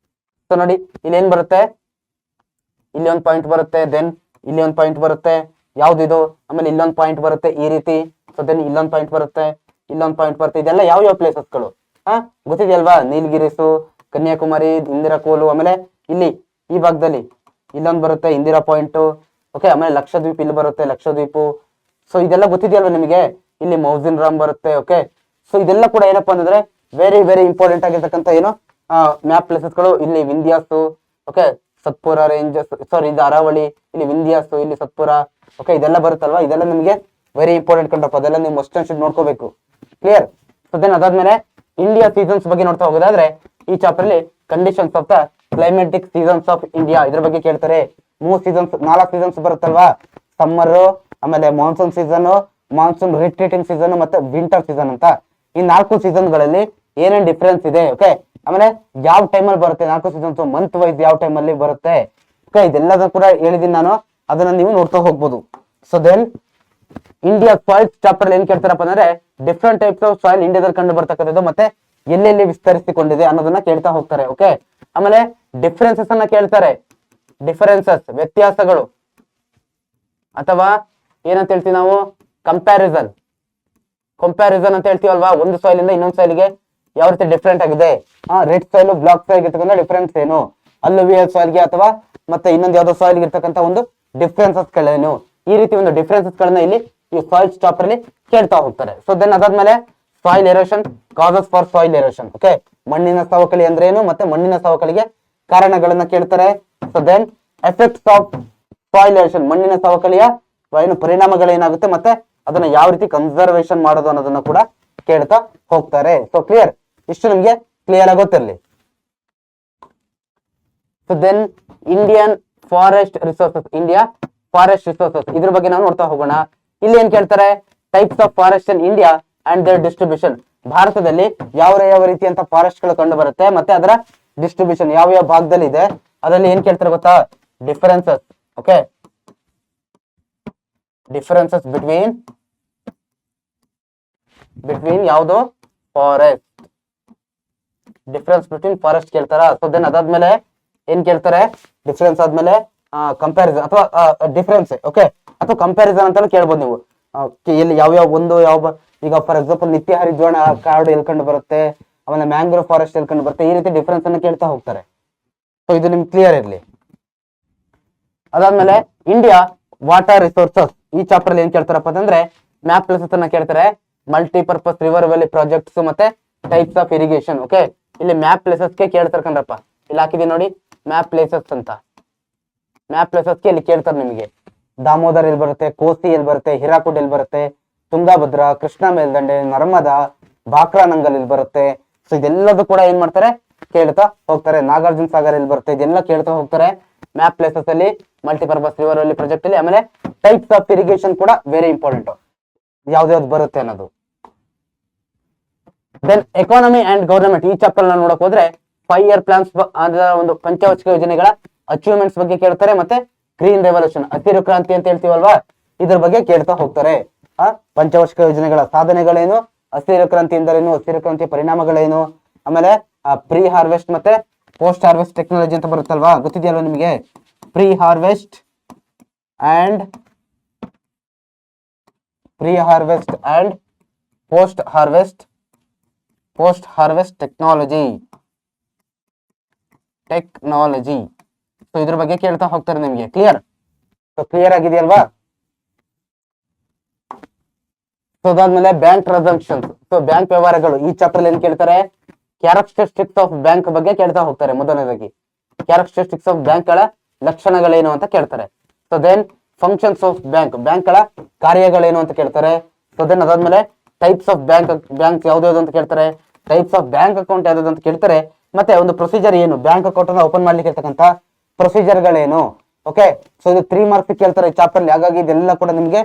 ಸೊ ನೋಡಿ, ಇಲ್ಲಿ ಏನ್ ಬರುತ್ತೆ? ಇಲ್ಲಿ ಒಂದು ಪಾಯಿಂಟ್ ಬರುತ್ತೆ, ದೆನ್ ಇಲ್ಲಿ ಒಂದು ಪಾಯಿಂಟ್ ಬರುತ್ತೆ, ಯಾವ್ದು ಇದು? ಆಮೇಲೆ ಇಲ್ಲೊಂದು ಪಾಯಿಂಟ್ ಬರುತ್ತೆ ಈ ರೀತಿ. ಸೊ ದೆನ್ ಇಲ್ಲೊಂದು ಪಾಯಿಂಟ್ ಬರುತ್ತೆ, ಇಲ್ಲೊಂದು ಪಾಯಿಂಟ್ ಬರುತ್ತೆ. ಇದೆಲ್ಲ ಯಾವ ಪ್ಲೇಸಸ್ಗಳು ಗೊತ್ತಿದೆಯಲ್ವಾ? ನೀಲಗಿರಿಸು, ಕನ್ಯಾಕುಮಾರಿ, ಇಂದಿರಾ ಕೋಲು, ಆಮೇಲೆ ಇಲ್ಲಿ ಈ ಭಾಗದಲ್ಲಿ ಇಲ್ಲೊಂದು ಬರುತ್ತೆ ಇಂದಿರಾ ಪಾಯಿಂಟ್. ಓಕೆ, ಆಮೇಲೆ ಲಕ್ಷದ್ವೀಪ್ ಇಲ್ಲಿ ಬರುತ್ತೆ, ಲಕ್ಷದ್ವೀಪು. ಸೊ ಇದೆಲ್ಲ ಗೊತ್ತಿದೆಯಲ್ವಾ ನಿಮಗೆ? ಇಲ್ಲಿ ಮೌಸಿನ್ ರಾಮ್ ಬರುತ್ತೆ. ಓಕೆ, ಸೊ ಇದೆಲ್ಲ ಕೂಡ ಏನಪ್ಪಾ ಅಂತಂದ್ರೆ ವೆರಿ ವೆರಿ ಇಂಪಾರ್ಟೆಂಟ್ ಆಗಿರ್ತಕ್ಕಂಥ ಏನು ಮ್ಯಾಪ್ ಪ್ಲೇಸಸ್ಗಳು. ಇಲ್ಲಿ ವಿಂಧ್ಯಾಸು, ಓಕೆ, ಸತ್ಪುರ ರೇಂಜಸ್, ಸಾರಿ ಇದು ಅರಾವಳಿ, ಇಲ್ಲಿ ವಿಂಧ್ಯಾಸು, ಇಲ್ಲಿ ಸತ್ಪುರ. ಓಕೆ, ಇದೆಲ್ಲ ಬರುತ್ತಲ್ವಾ? ಇದೆಲ್ಲ ನಿಮಗೆ ವೆರಿ ಇಂಪಾರ್ಟೆಂಟ್ ಕಂಡಪ್ಪ. ಅದೆಲ್ಲ ನೀವು ಮಸ್ಟ್ ಅಂಡ್ ಶುಡ್ ನೋಡ್ಕೋಬೇಕು. ಕ್ಲಿಯರ್? ಸೊ ದೆನ್ ಅದಾದ್ಮೇಲೆ ಇಂಡಿಯಾ ಸೀಸನ್ಸ್ ಬಗ್ಗೆ ನೋಡ್ತಾ ಹೋಗೋದಾದ್ರೆ ಈ ಚಾಪ್ಟರ್ ಅಲ್ಲಿ conditions of the climatic seasons of India ಇದ್ರ ಬಗ್ಗೆ ಕೇಳ್ತಾರೆ. 4 ಸೀಸನ್ಸ್ ಬರುತ್ತಲ್ವಾ? ಸಮ್ಮರ್, ಆಮೇಲೆ ಮಾನ್ಸೂನ್ ಸೀಸನ್, ಮಾನ್ಸೂನ್ ರಿಟ್ರೀಟಿಂಗ್ ಸೀಸನ್, ಮತ್ತೆ ವಿಂಟರ್ ಸೀಸನ್ ಅಂತ. ಈ 4 ಸೀಸನ್ ಗಳಲ್ಲಿ ಏನೇನ್ ಡಿಫ್ರೆನ್ಸ್ ಇದೆ? ಓಕೆ, ಆಮೇಲೆ ಯಾವ ಟೈಮಲ್ಲಿ ಬರುತ್ತೆ 4 ಸೀಸನ್ಸ್, ಮಂತ್ ವೈಸ್ ಯಾವ ಟೈಮ್ ಅಲ್ಲಿ ಬರುತ್ತೆ? ಓಕೆ, ಇದೆಲ್ಲದೂ ಕೂಡ ಹೇಳಿದೀನಿ ನಾನು, ಅದನ್ನ ನೀವು ನೋಡ್ತಾ ಹೋಗ್ಬೋದು. So then India soil chapter ಏನ್ ಕೇಳ್ತಾರಪ್ಪ ಅಂದ್ರೆ ಡಿಫ್ರೆಂಟ್ ಟೈಪ್ಸ್ ಆಫ್ ಸಾಯಿಲ್ ಇಂಡಿಯಾದಲ್ಲಿ ಕಂಡು ಬರ್ತಕ್ಕಂಥದ್ದು ಮತ್ತೆ ಎಲ್ಲೆಲ್ಲಿ ವಿಸ್ತರಿಸಿಕೊಂಡಿದೆ ಅನ್ನೋದನ್ನ ಕೇಳ್ತಾ ಹೋಗ್ತಾರೆ. ಓಕೆ, ಆಮೇಲೆ ಡಿಫರೆನ್ಸಸ್ ಅನ್ನ ಕೇಳ್ತಾರೆ. ಡಿಫರೆನ್ಸಸ್ ವ್ಯತ್ಯಾಸಗಳು, ಅಥವಾ ಏನಂತ ಹೇಳ್ತೀವಿ ನಾವು? ಕಂಪ್ಯಾರಿಸನ್ ಅಂತ ಹೇಳ್ತೀವಲ್ವಾ? ಒಂದು ಸಾಯಿಲ್ ಇಂದ ಇನ್ನೊಂದು ಸಾಯಿಲ್ಗೆ ಯಾವ ರೀತಿ ಡಿಫ್ರೆಂಟ್ ಆಗಿದೆ. ರೆಡ್ ಸಾಯಿಲ್ ಬ್ಲಾಕ್ ಸಾಯಿಲ್ ಇರ್ತಕ್ಕಂಥ ಡಿಫರೆನ್ಸ್ ಏನು? ಅಲ್ಲುವಿಯಲ್ ಸಾಯಿಲ್ಗೆ ಅಥವಾ ಮತ್ತೆ ಇನ್ನೊಂದು ಯಾವ್ದೋ ಸಾಯಿಲ್ ಇರ್ತಕ್ಕಂಥ ಒಂದು ಡಿಫ್ರೆನ್ಸಸ್ ಗಳೇನು? ಈ ರೀತಿ ಒಂದು ಡಿಫ್ರೆನ್ಸಸ್ ಗಳನ್ನ ಇಲ್ಲಿ ಈ ಸಾಯಿಲ್ ಚಾಪ್ಟರ್ ಅಲ್ಲಿ ಕೇಳ್ತಾ ಹೋಗ್ತಾರೆ. ಸೊ ದೆನ್ ಅದಾದ್ಮೇಲೆ soil erosion, causes for soil erosion. Okay, ಮಣ್ಣಿನ ಸವಕಳಿ ಅಂದ್ರೆ ಏನು, ಮತ್ತೆ ಮಣ್ಣಿನ ಸವಕಳಿಗೆ ಕಾರಣಗಳನ್ನ ಕೇಳ್ತಾರೆ. So then effects of soil erosion, ಮಣ್ಣಿನ ಸವಕಳಿಯ ಏನು ಪರಿಣಾಮಗಳೇನಾಗುತ್ತೆ, ಮತ್ತೆ ಅದನ್ನ ಯಾವ ರೀತಿ ಕನ್ಸರ್ವೇಷನ್ ಮಾಡೋದು ಅನ್ನೋದನ್ನ ಕೂಡ ಕೇಳ್ತಾ ಹೋಗ್ತಾರೆ. So clear? ಇಷ್ಟು ನಿಮ್ಗೆ ಕ್ಲಿಯರ್ ಆಗೋತಿರ್ಲಿ. So then Indian forest resources, India forest resources ಇದ್ರ ಬಗ್ಗೆ ನಾವು ನೋಡ್ತಾ ಹೋಗೋಣ. ಇಲ್ಲಿ ಏನ್ ಕೇಳ್ತಾರೆ? Types of forest in India and their distribution. ಭಾರತದಲ್ಲಿ ಯಾವ ರೀತಿಯಂತ ಫಾರೆಸ್ಟ್ ಗಳು ಕಂಡು ಬರುತ್ತೆ, ಮತ್ತೆ ಅದರ ಡಿಸ್ಟ್ರಿಬ್ಯೂಷನ್ ಯಾವ ಭಾಗದಲ್ಲಿ ಇದೆ, ಅದರಲ್ಲಿ ಏನ್ ಕೇಳ್ತಾರೆ ಗೊತ್ತಾ? ಡಿಫರೆನ್ಸಸ್. ಓಕೆ, ಡಿಫರೆನ್ಸಸ್ ಬಿಟ್ವೀನ್ ಯಾವುದು? ಫಾರೆಸ್ಟ್. ಡಿಫರೆನ್ಸ್ ಬಿಟ್ವೀನ್ ಫಾರೆಸ್ಟ್ ಕೇಳ್ತಾರ. ಸೊ ದೆನ್ ಅದಾದ್ಮೇಲೆ ಏನ್ ಕೇಳ್ತಾರೆ? ಡಿಫರೆನ್ಸ್ ಆದ್ಮೇಲೆ ಕಂಪ್ಯಾರಿಸನ್ ಅಥವಾ ಡಿಫರೆನ್ಸ್. ಓಕೆ, ಅಥವಾ ಕಂಪ್ಯಾರಿಸನ್ ಅಂತಾನು ಕೇಳ್ಬೋದು ನೀವು. ಎಲ್ಲಿ ಯಾವ ಈಗ ಫಾರ್ ಎಕ್ಸಾಂಪಲ್ ನಿತ್ಯ ಹರಿದ್ವರ್ಣ ಕಾಡು ಎಲ್ಲಿ ಕಂಡು ಬರುತ್ತೆ, ಆಮೇಲೆ ಮ್ಯಾಂಗ್ರೋವ್ ಫಾರೆಸ್ಟ್ ಎಲ್ಲಿ ಕಂಡು ಬರುತ್ತೆ, ಈ ರೀತಿ ಡಿಫರೆನ್ಸ್ ಅನ್ನು ಕೇಳ್ತಾ ಹೋಗ್ತಾರೆ. ಸೊ ಇದು ನಿಮ್ಗೆ ಕ್ಲಿಯರ್ ಇರ್ಲಿ. ಅದಾದ್ಮೇಲೆ ಇಂಡಿಯಾ ವಾಟರ್ ರಿಸೋರ್ಸಸ್ ಈ ಚಾಪ್ಟರ್ ಅಲ್ಲಿ ಏನ್ ಕೇಳ್ತಾರಪ್ಪ ಅಂತಂದ್ರೆ ಮ್ಯಾಪ್ ಪ್ಲೇಸಸ್ ಅನ್ನ ಕೇಳ್ತಾರೆ. ಮಲ್ಟಿಪರ್ಪಸ್ ರಿವರ್ ವ್ಯಾಲಿ ಪ್ರಾಜೆಕ್ಟ್ಸ್ ಮತ್ತೆ ಟೈಪ್ಸ್ ಆಫ್ ಇರಿಗೇಷನ್. ಓಕೆ, ಇಲ್ಲಿ ಮ್ಯಾಪ್ ಪ್ಲೇಸಸ್ಗೆ ಕೇಳ್ತಾರೆ ಕಣ್ರಪ್ಪ. ಇಲ್ಲಿ ಹಾಕಿದೀನಿ ನೋಡಿ ಮ್ಯಾಪ್ ಪ್ಲೇಸಸ್ ಅಂತ. ಮ್ಯಾಪ್ ಪ್ಲೇಸಸ್ಗೆ ಇಲ್ಲಿ ಕೇಳ್ತಾರೆ ನಿಮಗೆ. ದಾಮೋದರ್ ಎಲ್ಲಿ ಬರುತ್ತೆ, ಕೋಸಿ ಎಲ್ಲಿ ಬರುತ್ತೆ, ಹಿರಾಕುಡ್ ಎಲ್ಲಿ ಬರುತ್ತೆ, ತುಂಗಾಭದ್ರ, ಕೃಷ್ಣ ಮೇಲ್ದಂಡೆ, ನರ್ಮದಾ, ಬಾಕ್ರಾನಂಗಲ್ ಎಲ್ಲಿ ಬರುತ್ತೆ. ಸೊ ಇದೆಲ್ಲದೂ ಕೂಡ ಏನ್ ಮಾಡ್ತಾರೆ? ಕೇಳ್ತಾ ಹೋಗ್ತಾರೆ. ನಾಗಾರ್ಜುನ ಸಾಗರ್ ಎಲ್ಲಿ ಬರುತ್ತೆ, ಇದೆಲ್ಲ ಕೇಳ್ತಾ ಹೋಗ್ತಾರೆ ಮ್ಯಾಪ್ ಪ್ಲೇಸಸ್ ಅಲ್ಲಿ, ಮಲ್ಟಿಪರ್ಪಸ್ ರಿವರ್ ವ್ಯಾಲಿ ಪ್ರಾಜೆಕ್ಟ್ ಅಲ್ಲಿ. ಆಮೇಲೆ ಟೈಪ್ಸ್ ಆಫ್ ಇರಿಗೇಷನ್ ಕೂಡ ವೆರಿ ಇಂಪಾರ್ಟೆಂಟ್, ಯಾವ್ದು ಬರುತ್ತೆ ಅನ್ನೋದು. ದೆನ್ ಎಕಾನಮಿ ಅಂಡ್ ಗವರ್ನಮೆಂಟ್ ಈ ಚಾಪ್ಟರ್ ನಾವು ನೋಡಕ್ ಹೋದ್ರೆ 5 year ಪ್ಲಾನ್ಸ್ ಅದರ ಒಂದು ಪಂಚವಾರ್ಷಿಕ ಯೋಜನೆಗಳ ಅಚೀವ್ಮೆಂಟ್ಸ್ ಬಗ್ಗೆ ಕೇಳ್ತಾರೆ. ಮತ್ತೆ ಗ್ರೀನ್ ರೆವಲ್ಯೂಷನ್ ಹಸಿರು ಕ್ರಾಂತಿ ಅಂತ ಹೇಳ್ತೀವಲ್ವಾ, ಇದ್ರ ಬಗ್ಗೆ ಕೇಳ್ತಾ ಹೋಗ್ತಾರೆ. ಪಂಚವಾರ್ಷಿಕ ಯೋಜನೆಗಳ ಸಾಧನೆಗಳೇನು, ಹಸಿರು ಕ್ರಾಂತಿ ಎಂದರೇನು, ಹಸಿರು ಕ್ರಾಂತಿಯ ಪರಿಣಾಮಗಳೇನು, ಆಮೇಲೆ ಪ್ರೀ ಹಾರ್ವೆಸ್ಟ್ ಮತ್ತೆ ಪೋಸ್ಟ್ ಹಾರ್ವೆಸ್ಟ್ ಟೆಕ್ನಾಲಜಿ ಅಂತ ಬರುತ್ತಲ್ವಾ, ಗೊತ್ತಿದೆಯಲ್ವಾ ನಿಮಗೆ? Pre harvest and post harvest technology. So ಇದ್ರ ಬಗ್ಗೆ ಕೇಳ್ತಾ ಹೋಗ್ತಾರೆ ನಿಮಗೆ. ಕ್ಲಿಯರ್? ಸೊ ಕ್ಲಿಯರ್ ಆಗಿದೆಯಲ್ವಾ? ಸೊ ಅದಾದ್ಮೇಲೆ ಬ್ಯಾಂಕ್ ಟ್ರಾನ್ಸಾಕ್ಷನ್ಸ್, ಸೊ ಬ್ಯಾಂಕ್ ವ್ಯವಹಾರಗಳು ಈ ಚಾಪ್ಟರ್ ಏನ್ ಕೇಳ್ತಾರೆ? ಕ್ಯಾರೆಕ್ಟರಿಸ್ಟಿಕ್ಸ್ ಆಫ್ ಬ್ಯಾಂಕ್ ಬಗ್ಗೆ ಕೇಳ್ತಾ ಹೋಗ್ತಾರೆ. ಮೊದಲನೇದಾಗಿ ಕ್ಯಾರೆಕ್ಟರಿಸ್ಟಿಕ್ಸ್ ಆಫ್ ಬ್ಯಾಂಕ್ ಗಳ ಲಕ್ಷಣಗಳೇನು ಅಂತ ಕೇಳ್ತಾರೆ. So then functions of bank ಗಳ ಕಾರ್ಯಗಳೇನು ಅಂತ ಕೇಳ್ತಾರೆ. ಸೊ ದೆನ್ ಅದಾದ್ಮೇಲೆ ಟೈಪ್ಸ್ ಆಫ್ ಬ್ಯಾಂಕ್ ಯಾವ್ದು ಅಂತ ಕೇಳ್ತಾರೆ. ಟೈಪ್ಸ್ ಆಫ್ ಬ್ಯಾಂಕ್ ಅಕೌಂಟ್ ಯಾವ್ದು ಅಂತ ಕೇಳ್ತಾರೆ. ಮತ್ತೆ ಒಂದು ಪ್ರೊಸೀಜರ್ ಏನು, ಬ್ಯಾಂಕ್ ಅಕೌಂಟ್ ಅನ್ನ ಓಪನ್ ಮಾಡ್ಲಿಕ್ಕೆ ಇರ್ತಕ್ಕಂಥ ಪ್ರೊಸೀಜರ್ ಗಳೇನು. ಓಕೆ, ಸೊ ಇದು 3 marks ಕೇಳ್ತಾರೆ ಈ ಚಾಪ್ಟರ್ ಅಲ್ಲಿ. ಹಾಗಾಗಿ ಇದೆಲ್ಲ ಕೂಡ ನಿಮ್ಗೆ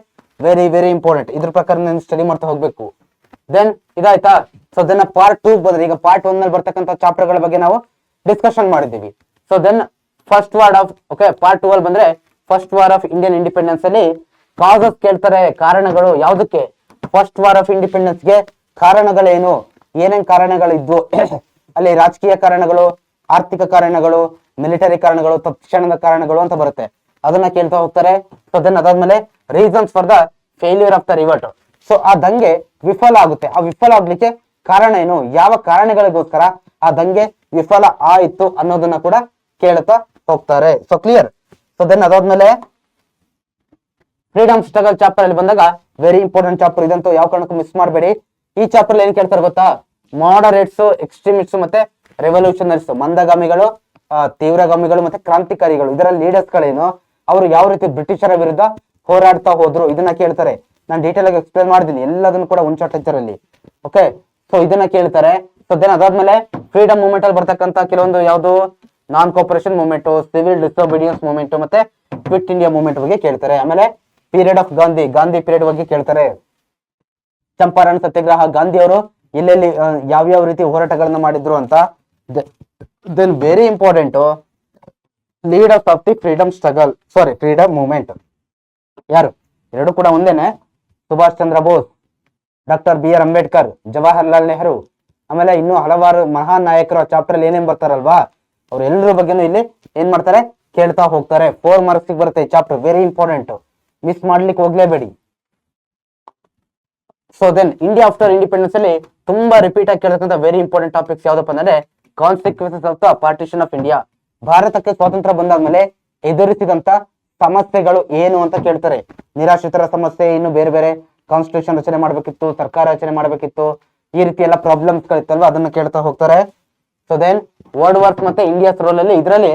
ವೆರಿ ವೆರಿ ಇಂಪಾರ್ಟೆಂಟ್. ಇದ್ರ ಪ್ರಕಾರ ನೀವು ಸ್ಟಡಿ ಮಾಡ್ತಾ ಹೋಗ್ಬೇಕು. ದೆನ್ ಇದಾಯ್ತಾ? ಸೊ ದೆನ್ ಪಾರ್ಟ್ 2 ಬಂದ್ರೆ, ಈಗ ಪಾರ್ಟ್ 1 ನಲ್ಲಿ ಬರ್ತಕ್ಕಂಥ ಚಾಪ್ಟರ್ ಗಳ ಬಗ್ಗೆ ನಾವು ಡಿಸ್ಕಷನ್ ಮಾಡಿದ್ದೀವಿ. So then first ward of part 2 ಅಲ್ಲಿ ಬಂದ್ರೆ first war of Indian independence ಅಲ್ಲಿ ಕಾಸಸ್ ಕೇಳ್ತಾರೆ, ಕಾರಣಗಳು ಯಾವ್ದಕ್ಕೆ, ಫಸ್ಟ್ ವಾರ್ ಆಫ್ ಇಂಡಿಪೆಂಡೆನ್ಸ್ ಗೆ ಕಾರಣಗಳೇನು, ಏನೇನ್ ಕಾರಣಗಳಿದ್ವು ಅಲ್ಲಿ ರಾಜಕೀಯ ಕಾರಣಗಳು, ಆರ್ಥಿಕ ಕಾರಣಗಳು, ಮಿಲಿಟರಿ ಕಾರಣಗಳು, ತತ್ಕ್ಷಣದ ಕಾರಣಗಳು ಅಂತ ಬರುತ್ತೆ, ಅದನ್ನ ಕೇಳ್ತಾ ಹೋಗ್ತಾರೆ. ಸೊ ದೆನ್ ಅದಾದ್ಮೇಲೆ reasons for the failure of the revert. So ಆ ದಂಗೆ ವಿಫಲ ಆಗುತ್ತೆ, ಆ ವಿಫಲ ಆಗ್ಲಿಕ್ಕೆ ಕಾರಣ ಏನು, ಯಾವ ಕಾರಣಗಳಿಗೋಸ್ಕರ ಆ ದಂಗೆ ವಿಫಲ ಆಯಿತು ಅನ್ನೋದನ್ನ ಕೂಡ ಕೇಳ್ತಾ ಹೋಗ್ತಾರೆ. So clear. ಸೊ ದೆನ್ ಅದಾದ್ಮೇಲೆ ಫ್ರೀಡಮ್ ಸ್ಟ್ರಗಲ್ ಚಾಪ್ಟರ್ ಅಲ್ಲಿ ಬಂದಾಗ ವೆರಿ ಇಂಪಾರ್ಟೆಂಟ್ ಚಾಪ್ಟರ್ ಇದಂತೂ ಯಾವ ಕಾರಣಕ್ಕೂ ಮಿಸ್ ಮಾಡಬೇಡಿ. ಈ ಚಾಪ್ಟರ್ ಏನ್ ಕೇಳ್ತಾರೆ ಗೊತ್ತಾ, ಮಾಡರೇಟ್ಸ್, ಎಕ್ಸ್ಟ್ರೀಮಿಸ್ಟ್ಸ್ ಮತ್ತೆ ರೆವಲ್ಯೂಷನರೀಸ್, ಮಂದಗಾಮಿಗಳು, ತೀವ್ರಗಾಮಿಗಳು ಮತ್ತೆ ಕ್ರಾಂತಿಕಾರಿಗಳು, ಇದರ ಲೀಡರ್ಸ್ ಗಳೇನು, ಅವರು ಯಾವ ರೀತಿ ಬ್ರಿಟಿಷರ ವಿರುದ್ಧ ಹೋರಾಡ್ತಾ ಹೋದ್ರು ಇದನ್ನ ಕೇಳ್ತಾರೆ. ನಾನು ಡೀಟೇಲ್ ಆಗಿ ಎಕ್ಸ್ಪ್ಲೇನ್ ಮಾಡಿದ್ದೀನಿ ಎಲ್ಲದನ್ನು ಕೂಡ ಒನ್ ಶಾಟ್ ಲೆಕ್ಚರ್ ಅಲ್ಲಿ. ಓಕೆ, ಸೊ ಇದನ್ನ ಕೇಳ್ತಾರೆ. ಸೊ ದೆನ್ ಅದಾದ್ಮೇಲೆ ಫ್ರೀಡಮ್ ಮೂವ್ಮೆಂಟ್ ಅಲ್ಲಿ ಬರ್ತಕ್ಕಂತ ಕೆಲವೊಂದು ಯಾವುದು non cooperation movement, civil disobedience movement ಮತ್ತೆ ಕ್ವಿಟ್ ಇಂಡಿಯಾ ಮೂವ್ಮೆಂಟ್ ಬಗ್ಗೆ ಕೇಳ್ತಾರೆ. ಆಮೇಲೆ period of Gandhi, Gandhi period ಬಗ್ಗೆ ಕೇಳ್ತಾರೆ. ಚಂಪಾರಣ ಸತ್ಯಾಗ್ರಹ, ಗಾಂಧಿ ಅವರು ಎಲ್ಲೆಲ್ಲಿ ಯಾವ್ಯಾವ ರೀತಿ ಹೋರಾಟಗಳನ್ನ ಮಾಡಿದ್ರು ಅಂತ. Then very important leaders of the freedom struggle, sorry freedom movement ಯಾರು, ಎರಡು ಕೂಡ ಒಂದೇನೆ, ಸುಭಾಷ್ ಚಂದ್ರ ಬೋಸ್, ಡಾಕ್ಟರ್ BR ಅಂಬೇಡ್ಕರ್, ಜವಾಹರ್ಲಾಲ್ ನೆಹರು, ಆಮೇಲೆ ಇನ್ನೂ ಹಲವಾರು ಮಹಾನ್ ನಾಯಕರು ಆ ಚಾಪ್ಟರ್ ಅಲ್ಲಿ ಏನೇನ್ ಬರ್ತಾರಲ್ವಾ ಅವ್ರ ಎಲ್ಲರ ಬಗ್ಗೆನೂ ಇಲ್ಲಿ ಏನ್ ಮಾಡ್ತಾರೆ ಕೇಳ್ತಾ ಹೋಗ್ತಾರೆ. 4 ಮಾರ್ಕ್ಸ್ ಬರುತ್ತೆ ಈ ಚಾಪ್ಟರ್, ವೆರಿ ಇಂಪಾರ್ಟೆಂಟ್, ಮಿಸ್ ಮಾಡ್ಲಿಕ್ಕೆ ಹೋಗ್ಲೇಬೇಡಿ. So then India after independence ಅಲ್ಲಿ ತುಂಬಾ ರಿಪೀಟ್ ಆಗಿ ಕೇಳತಕ್ಕಂಥ ವೆರಿ ಇಂಪಾರ್ಟೆಂಟ್ ಟಾಪಿಕ್ಸ್ ಯಾವ್ದಪ್ಪ ಅಂದ್ರೆ consequences of the partition of India. ಭಾರತಕ್ಕೆ ಸ್ವಾತಂತ್ರ್ಯ ಬಂದಾದ್ಮೇಲೆ ಎದುರಿಸಿದಂತ ಸಮಸ್ಯೆಗಳು ಏನು ಅಂತ ಕೇಳ್ತಾರೆ. ನಿರಾಶ್ರಿತರ ಸಮಸ್ಯೆ, ಇನ್ನು ಬೇರೆ ಬೇರೆ ಕಾನ್ಸ್ಟಿಟ್ಯೂಷನ್ ರಚನೆ ಮಾಡ್ಬೇಕಿತ್ತು, ಸರ್ಕಾರ ರಚನೆ ಮಾಡ್ಬೇಕಿತ್ತು, ಈ ರೀತಿ ಎಲ್ಲ ಪ್ರಾಬ್ಲಮ್ಸ್ ಗಳಿತ್ತಲ್ವಾ ಅದನ್ನ ಕೇಳ್ತಾ ಹೋಗ್ತಾರೆ. ಸೊ ದೆನ್ ವರ್ಲ್ಡ್ ವಾರ್ ಮತ್ತೆ ಇಂಡಿಯಾಸ್ ರೋಲ್ ಅಲ್ಲಿ ಇದರಲ್ಲಿ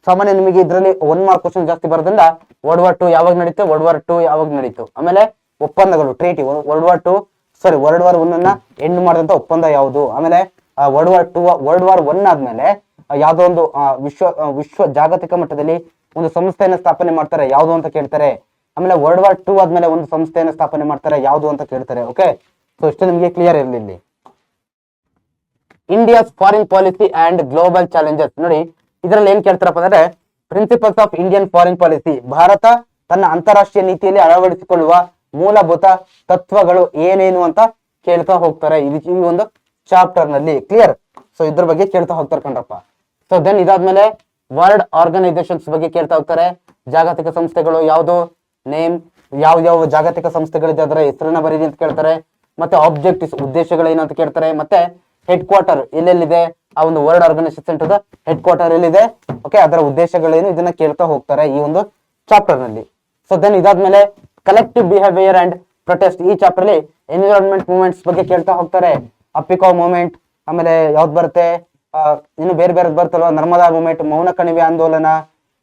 ಸಾಮಾನ್ಯ ನಿಮಗೆ ಇದರಲ್ಲಿ 1 ಮಾರ್ಕ್ ಕ್ವಶನ್ ಜಾಸ್ತಿ ಬರೋದ್ರಿಂದ ವರ್ಲ್ಡ್ ವಾರ್ 2 ಯಾವಾಗ ನಡೀತು, ವರ್ಲ್ಡ್ ವಾರ್ 2 ಯಾವಾಗ ನಡೀತು, ಆಮೇಲೆ ಒಪ್ಪಂದಗಳು, ಟ್ರೀಟಿ, ವರ್ಲ್ಡ್ ವಾರ್ 1 ಅನ್ನ ಎಂಡ್ ಮಾಡಿದಂತ ಒಪ್ಪಂದ ಯಾವುದು, ಆಮೇಲೆ ವರ್ಲ್ಡ್ ವಾರ್ 1 ಆದ್ಮೇಲೆ ಯಾವ್ದೋ ಒಂದು ವಿಶ್ವ ಜಾಗತಿಕ ಮಟ್ಟದಲ್ಲಿ ಒಂದು ಸಂಸ್ಥೆಯನ್ನು ಸ್ಥಾಪನೆ ಮಾಡ್ತಾರೆ ಯಾವುದು ಅಂತ ಕೇಳ್ತಾರೆ. ಆಮೇಲೆ ವರ್ಲ್ಡ್ ವಾರ್ 2 ಆದ್ಮೇಲೆ ಒಂದು ಸಂಸ್ಥೆಯನ್ನು ಸ್ಥಾಪನೆ ಮಾಡ್ತಾರೆ ಯಾವುದು ಅಂತ ಕೇಳ್ತಾರೆ. ಓಕೆ, ಸೊ ಇಷ್ಟು ನಿಮಗೆ ಕ್ಲಿಯರ್ ಇರಲಿ. ಇಲ್ಲಿ India's foreign policy and global challenges ನೋಡಿ, ಇದರಲ್ಲಿ ಏನ್ ಕೇಳ್ತಾರಪ್ಪ ಅಂದ್ರೆ principles of Indian foreign policy, Bharat ತನ್ನ ಅಂತಾರಾಷ್ಟ್ರೀಯ ನೀತಿಯಲ್ಲಿ ಅಳವಡಿಸಿಕೊಳ್ಳುವ ಮೂಲಭೂತ ತತ್ವಗಳು ಏನೇನು ಅಂತ ಕೇಳ್ತಾ ಹೋಗ್ತಾರೆ ಈ ಒಂದು ಚಾಪ್ಟರ್ ನಲ್ಲಿ. ಕ್ಲಿಯರ್. ಸೊ ಇದ್ರ ಬಗ್ಗೆ ಕೇಳ್ತಾ ಹೋಗ್ತಾರೆ ಕಣ್ರಪ್ಪ. ಸೊ ದೆನ್ ಇದಾದ್ಮೇಲೆ ವರ್ಲ್ಡ್ ಆರ್ಗನೈಸೇಷನ್ಸ್ ಬಗ್ಗೆ ಕೇಳ್ತಾ ಹೋಗ್ತಾರೆ. ಜಾಗತಿಕ ಸಂಸ್ಥೆಗಳು ಯಾವುದು, ನೇಮ್, ಯಾವ ಜಾಗತಿಕ ಸಂಸ್ಥೆಗಳಿದೆ ಅದರ ಹೆಸರನ್ನ ಬರೀರಿ ಅಂತ ಕೇಳ್ತಾರೆ. ಮತ್ತೆ ಆಬ್ಜೆಕ್ಟಿವ್ಸ್, ಉದ್ದೇಶಗಳೇನು ಅಂತ ಕೇಳ್ತಾರೆ. ಮತ್ತೆ ಹೆಡ್ ಕ್ವಾರ್ಟರ್ ಎಲ್ಲೆಲ್ಲಿದೆ, ಆ ಒಂದು ವರ್ಲ್ಡ್ ಆರ್ಗನೈಸೇಷನ್ ಹೆಡ್ ಕ್ವಾರ್ಟರ್ ಎಲ್ಲಿದೆ, ಓಕೆ, ಅದರ ಉದ್ದೇಶಗಳೇನು, ಇದನ್ನ ಕೇಳ್ತಾ ಹೋಗ್ತಾರೆ ಈ ಒಂದು ಚಾಪ್ಟರ್ ನಲ್ಲಿ. ಸೊ ದೆನ್ ಇದಾದ್ಮೇಲೆ ಕಲೆಕ್ಟಿವ್ ಬಿಹೇವಿಯರ್ ಅಂಡ್ ಪ್ರೊಟೆಸ್ಟ್, ಈ ಚಾಪ್ಟರ್ ಅಲ್ಲಿ ಎನ್ವಿರಾನ್ಮೆಂಟ್ ಮೂವ್ಮೆಂಟ್ಸ್ ಬಗ್ಗೆ ಕೇಳ್ತಾ ಹೋಗ್ತಾರೆ. ಅಪ್ಪಿಕೋ ಮೂವ್ಮೆಂಟ್, ಆಮೇಲೆ ಯಾವ್ದು ಬರುತ್ತೆ, ಇನ್ನು ಬೇರೆ ಬೇರೆ ಬರ್ತಲ್ವ, ನರ್ಮದಾ ಮೂವ್ಮೆಂಟ್, ಮೌನ ಕಣಿವೆ ಆಂದೋಲನ.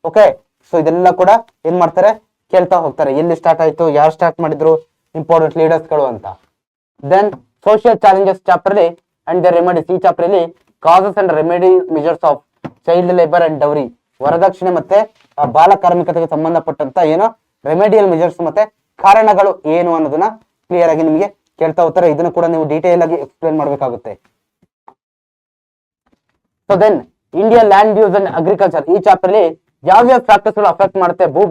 ಓಕೆ, ಸೊ ಇದೆಲ್ಲ ಕೂಡ ಏನ್ ಮಾಡ್ತಾರೆ ಕೇಳ್ತಾ ಹೋಗ್ತಾರೆ. ಎಲ್ಲಿ ಸ್ಟಾರ್ಟ್ ಆಯ್ತು, ಯಾರು ಸ್ಟಾರ್ಟ್ ಮಾಡಿದ್ರು, ಇಂಪಾರ್ಟೆಂಟ್ ಲೀಡರ್ಸ್ ಗಳು ಅಂತ. ದೆನ್ ಸೋಷಿಯಲ್ ಚಾಲೆಂಜಸ್ ಚಾಪ್ಟರ್ ಅಲ್ಲಿ ಅಂಡ್ ದ ರೆಮಿಡೀಸ್, ಈ ಚಾಪ್ಟರ್ ಅಲ್ಲಿ causes and remedy measures of child labour and dowry, ವರದಕ್ಷಿಣೆ ಮತ್ತೆ ಬಾಲ ಕಾರ್ಮಿಕತೆಗೆ ಸಂಬಂಧಪಟ್ಟಂತ ಏನು ರೆಮಿಡಿಯಲ್ ಮೆಜರ್ಸ್ ಮತ್ತೆ ಕಾರಣಗಳು ಏನು ಅನ್ನೋದನ್ನ ಕ್ಲಿಯರ್ ಆಗಿ ನಿಮಗೆ ಕೇಳ್ತಾ ಹೋಗ್ತಾರೆ. ಇದನ್ನು ಕೂಡ ನೀವು ಡೀಟೇಲ್ ಆಗಿ ಎಕ್ಸ್ಪ್ಲೇನ್ ಮಾಡಬೇಕಾಗುತ್ತೆ. So then Indian land use and agriculture, ಈ ಚಾಪ್ಟರ್ ಅಲ್ಲಿ ಯಾವ್ಯಾವ ಫ್ಯಾಕ್ಟರ್ಸ್ ಗಳು ಅಫೆಕ್ಟ್ ಮಾಡುತ್ತೆ ಭೂ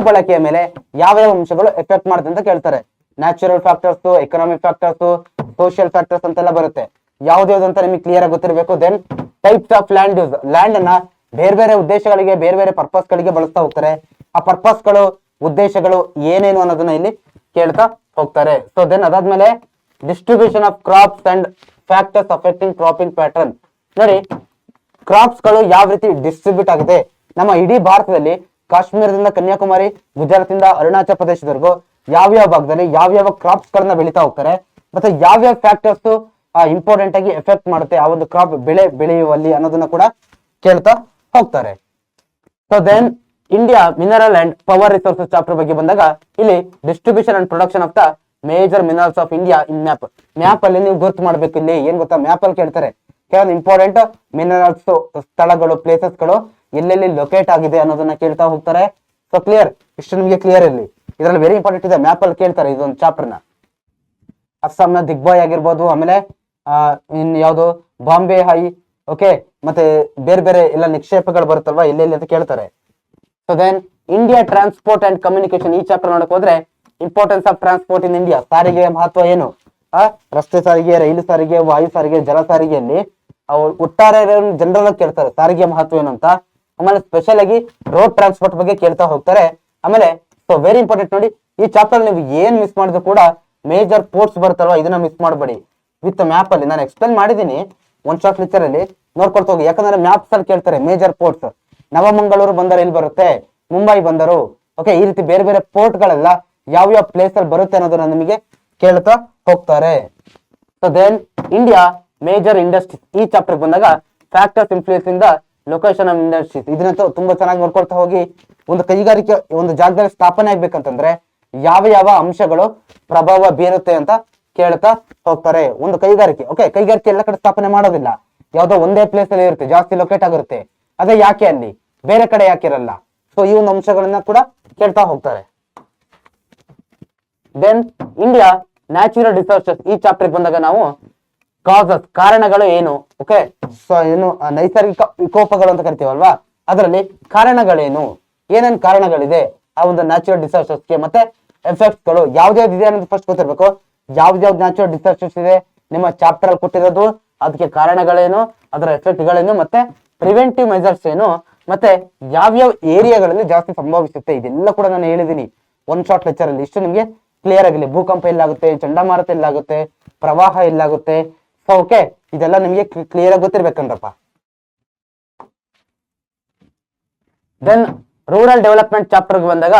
ಬಳಕೆಯ ಮೇಲೆ ಯಾವ್ಯಾವ ಅಂಶಗಳು ಎಫೆಕ್ಟ್ ಮಾಡುತ್ತೆ ಅಂತ ಕೇಳ್ತಾರೆ. Natural factors, economic factors, social factors ಅಂತೆಲ್ಲ ಬರುತ್ತೆ. ಯಾವ್ದು ನಿಮಗೆ ಕ್ಲಿಯರ್ ಆಗಿ ಗೊತ್ತಿರಬೇಕು. Then types of land use, land ಅನ್ನ ಬೇರೆ ಬೇರೆ ಉದ್ದೇಶಗಳಿಗೆ, ಬೇರೆ ಬೇರೆ ಪರ್ಪಸ್ ಗಳಿಗೆ ಬಳಸ್ತಾ ಹೋಗ್ತಾರೆ. ಆ ಪರ್ಪಸ್ ಗಳು, ಉದ್ದೇಶಗಳು ಏನೇನು ಅನ್ನೋದನ್ನ ಇಲ್ಲಿ ಕೇಳ್ತಾ ಹೋಗ್ತಾರೆ. ಸೊ ದೆನ್ ಅದಾದ್ಮೇಲೆ distribution of crops and factors affecting cropping pattern, ನೋಡಿ ಕ್ರಾಪ್ಸ್ ಗಳು ಯಾವ ರೀತಿ ಡಿಸ್ಟ್ರಿಬ್ಯೂಟ್ ಆಗಿದೆ ನಮ್ಮ ಇಡೀ ಭಾರತದಲ್ಲಿ, ಕಾಶ್ಮೀರದಿಂದ ಕನ್ಯಾಕುಮಾರಿ, ಗುಜರಾತ್ ಇಂದ ಅರುಣಾಚಲ ಪ್ರದೇಶದವರೆಗೂ ಯಾವ್ಯಾವ ಭಾಗದಲ್ಲಿ ಯಾವ್ಯಾವ ಕ್ರಾಪ್ಸ್ ಗಳನ್ನ ಬೆಳೀತಾ ಹೋಗ್ತಾರೆ, ಮತ್ತೆ ಯಾವ್ಯಾವ ಫ್ಯಾಕ್ಟರ್ಸ್ ಇಂಪಾರ್ಟೆಂಟ್ ಆಗಿ ಎಫೆಕ್ಟ್ ಮಾಡುತ್ತೆ ಆ ಒಂದು ಕ್ರಾಪ್ ಬೆಳೆಯುವಲ್ಲಿ ಅನ್ನೋದನ್ನ ಕೂಡ ಕೇಳ್ತಾ ಹೋಗ್ತಾರೆ. So then India mineral and power resources chapter ಬಗ್ಗೆ ಬಂದಾಗ ಇಲ್ಲಿ distribution and production of the major minerals of India in map ಅಲ್ಲಿ ನೀವು ಗೊತ್ತು ಮಾಡ್ಬೇಕು. ಇಲ್ಲಿ ಏನ್ ಗೊತ್ತಾ, ಮ್ಯಾಪ್ ಅಲ್ಲಿ ಕೇಳ್ತಾರೆ ಕೆಲವೊಂದು ಇಂಪಾರ್ಟೆಂಟ್ ಮಿನರಲ್ಸ್ ಸ್ಥಳಗಳು, ಪ್ಲೇಸಸ್ ಗಳು ಎಲ್ಲೆಲ್ಲಿ ಲೊಕೇಟ್ ಆಗಿದೆ ಅನ್ನೋದನ್ನ ಕೇಳ್ತಾ ಹೋಗ್ತಾರೆ. ಸೊ ಕ್ಲಿಯರ್, ಇಷ್ಟು ನಿಮಗೆ ಕ್ಲಿಯರ್ ಇರಲಿ. ಇದರಲ್ಲಿ ವೆರಿ ಇಂಪಾರ್ಟೆಂಟ್ ಇದೆ, ಮ್ಯಾಪ್ ಅಲ್ಲಿ ಕೇಳ್ತಾರೆ ಇದೊಂದು ಚಾಪ್ಟರ್ ನ. ಅಸ್ಸಾಂನ ದಿಗ್ಬಾಯ್ ಆಗಿರ್ಬೋದು, ಆಮೇಲೆ ಇನ್ ಯಾವ್ದು ಬಾಂಬೆ ಹೈ, ಓಕೆ, ಮತ್ತೆ ಬೇರೆ ಬೇರೆ ಎಲ್ಲ ನಿಕ್ಷೇಪಗಳು ಬರುತ್ತಲ್ವಾ ಎಲ್ಲೆಲ್ಲಿ ಅಂತ ಕೇಳ್ತಾರೆ. So then India transport and communication ಈ ಚಾಪ್ಟರ್ ನೋಡಕ್ ಹೋದ್ರೆ importance of transport in India, ಸಾರಿಗೆಯ ಮಹತ್ವ ಏನು, ರಸ್ತೆ ಸಾರಿಗೆ, ರೈಲು ಸಾರಿಗೆ, ವಾಯು ಸಾರಿಗೆ, ಜಲ ಸಾರಿಗೆಯಲ್ಲಿ ಒಟ್ಟಾರೆ ಜನರಲ್ ಕೇಳ್ತಾರೆ ಸಾರಿಗೆಯ ಮಹತ್ವ ಏನು ಅಂತ. ಆಮೇಲೆ ಸ್ಪೆಷಲ್ ಆಗಿ ರೋಡ್ ಟ್ರಾನ್ಸ್ಪೋರ್ಟ್ ಬಗ್ಗೆ ಕೇಳ್ತಾ ಹೋಗ್ತಾರೆ. ಆಮೇಲೆ ಸೊ ವೆರಿ ಇಂಪಾರ್ಟೆಂಟ್ ನೋಡಿ, ಈ ಚಾಪ್ಟರ್ ನೀವು ಏನ್ ಮಿಸ್ ಮಾಡಿದ್ರು ಕೂಡ ಮೇಜರ್ ಪೋರ್ಟ್ಸ್ ಬರುತ್ತಲ್ವಾ ಇದನ್ನ ಮಿಸ್ ಮಾಡಬೇಡಿ. ವಿತ್ ಮ್ಯಾಪ್ ಅಲ್ಲಿ ನಾನು ಎಕ್ಸ್ಪ್ಲೇನ್ ಮಾಡಿದೀನಿ ಒನ್ ಶಾರ್ಟ್ ಲೆಕ್ಚರ್ ಅಲ್ಲಿ, ನೋಡ್ಕೊಳ್ತಾ ಹೋಗಿ. ಯಾಕಂದ್ರೆ ಮ್ಯಾಪ್ಸ್ ಅಲ್ಲಿ ಕೇಳ್ತಾರೆ ಮೇಜರ್ ಪೋರ್ಟ್ಸ್, ನವಮಂಗಳೂರು ಬಂದರು ಎಲ್ಲಿ ಬರುತ್ತೆ, ಮುಂಬೈ ಬಂದರು, ಓಕೆ, ಈ ರೀತಿ ಬೇರೆ ಬೇರೆ ಪೋರ್ಟ್ ಗಳೆಲ್ಲ ಯಾವ ಯಾವ ಪ್ಲೇಸ್ ಅಲ್ಲಿ ಬರುತ್ತೆ ಅನ್ನೋದನ್ನ ನಿಮಗೆ ಕೇಳ್ತಾ ಹೋಗ್ತಾರೆ. So then India major industries ಈ ಚಾಪ್ಟರ್ ಬಂದಾಗ ಫ್ಯಾಕ್ಟರ್ಸ್ ಇನ್ಫ್ಲೂಯೆನ್ಸ್ ಇಂದ ಲೊಕೇಶನ್ ಆಫ್ ಇಂಡಸ್ಟ್ರೀಸ್, ಇದನ್ನಂತೂ ತುಂಬಾ ಚೆನ್ನಾಗಿ ನೋಡ್ಕೊಳ್ತಾ ಹೋಗಿ. ಒಂದು ಕೈಗಾರಿಕೆ ಒಂದು ಜಾಗದಲ್ಲಿ ಸ್ಥಾಪನೆ ಆಗ್ಬೇಕಂತಂದ್ರೆ ಯಾವ ಯಾವ ಅಂಶಗಳು ಪ್ರಭಾವ ಬೀರುತ್ತೆ ಅಂತ ಕೇಳ್ತಾ ಹೋಗ್ತಾರೆ. ಒಂದು ಕೈಗಾರಿಕೆ, ಓಕೆ, ಕೈಗಾರಿಕೆ ಎಲ್ಲ ಕಡೆ ಸ್ಥಾಪನೆ ಮಾಡೋದಿಲ್ಲ, ಯಾವ್ದೋ ಒಂದೇ ಪ್ಲೇಸ್ ಅಲ್ಲಿ ಇರುತ್ತೆ, ಜಾಸ್ತಿ ಲೊಕೇಟ್ ಆಗಿರುತ್ತೆ. ಅದೇ ಯಾಕೆ ಅಲ್ಲಿ ಬೇರೆ ಕಡೆ ಯಾಕಿರಲ್ಲ? ಸೊ ಈ ಒಂದು ಅಂಶಗಳನ್ನ ಕೂಡ ಕೇಳ್ತಾ ಹೋಗ್ತಾರೆ. ದೆನ್ ಇಂಡಿಯಾ ನ್ಯಾಚುರಲ್ ಡಿಸಾಸ್ಟರ್ಸ್ ಈ ಚಾಪ್ಟರ್ ಬಂದಾಗ ನಾವು ಕಾಸಸ್ ಕಾರಣಗಳು ಏನು, ಓಕೆ, ಸೊ ಏನು ನೈಸರ್ಗಿಕ ವಿಕೋಪಗಳು ಅಂತ ಕರಿತೀವಲ್ವಾ, ಅದರಲ್ಲಿ ಕಾರಣಗಳೇನು, ಏನೇನ್ ಕಾರಣಗಳಿದೆ ಆ ಒಂದು ನ್ಯಾಚುರಲ್ ಡಿಸಾಸ್ಟರ್ಸ್ಗೆ, ಮತ್ತೆ ಎಫೆಕ್ಟ್ಸ್ ಗಳು ಯಾವ್ದಾವ್ದು ಇದೆ ಅನ್ನೋದು ಫಸ್ಟ್ ಗೊತ್ತಿರ್ಬೇಕು. ಯಾವ್ದಾವ್ದು ನ್ಯಾಚುರಲ್ ಡಿಸಾಸ್ಟರ್ಸ್ ಇದೆ ನಿಮ್ಮ ಚಾಪ್ಟರ್ ಅಲ್ಲಿ ಕೊಟ್ಟಿರೋದು, ಅದಕ್ಕೆ ಕಾರಣಗಳೇನು, ಅದರ ಎಫೆಕ್ಟ್ ಗಳೇನು, ಮತ್ತೆ ಪ್ರಿವೆಂಟಿವ್ ಮೆಜರ್ಸ್ ಏನು, ಮತ್ತೆ ಯಾವ್ಯಾವ ಏರಿಯಾಗಳಲ್ಲಿ ಜಾಸ್ತಿ ಸಂಭವಿಸುತ್ತೆ, ಇದೆಲ್ಲ ಕೂಡ ನಾನು ಹೇಳಿದೀನಿ ಒನ್ ಶಾರ್ಟ್ ಲೆಕ್ಚರ್ ಅಲ್ಲಿ. ಇಷ್ಟು ನಿಮ್ಗೆ ಕ್ಲಿಯರ್ ಆಗಿಲ್ಲ. ಭೂಕಂಪ ಎಲ್ಲಾಗುತ್ತೆ, ಚಂಡಮಾರುತ ಎಲ್ಲಾಗುತ್ತೆ, ಪ್ರವಾಹ ಎಲ್ಲಾಗುತ್ತೆ, ಸೊ ಓಕೆ, ಇದೆಲ್ಲ ನಿಮ್ಗೆ ಕ್ಲಿಯರ್ ಆಗಿ ಗೊತ್ತಿರ್ಬೇಕಂದ್ರಪ್ಪ. ದೆನ್ ರೂರಲ್ ಡೆವಲಪ್ಮೆಂಟ್ ಚಾಪ್ಟರ್ ಬಂದಾಗ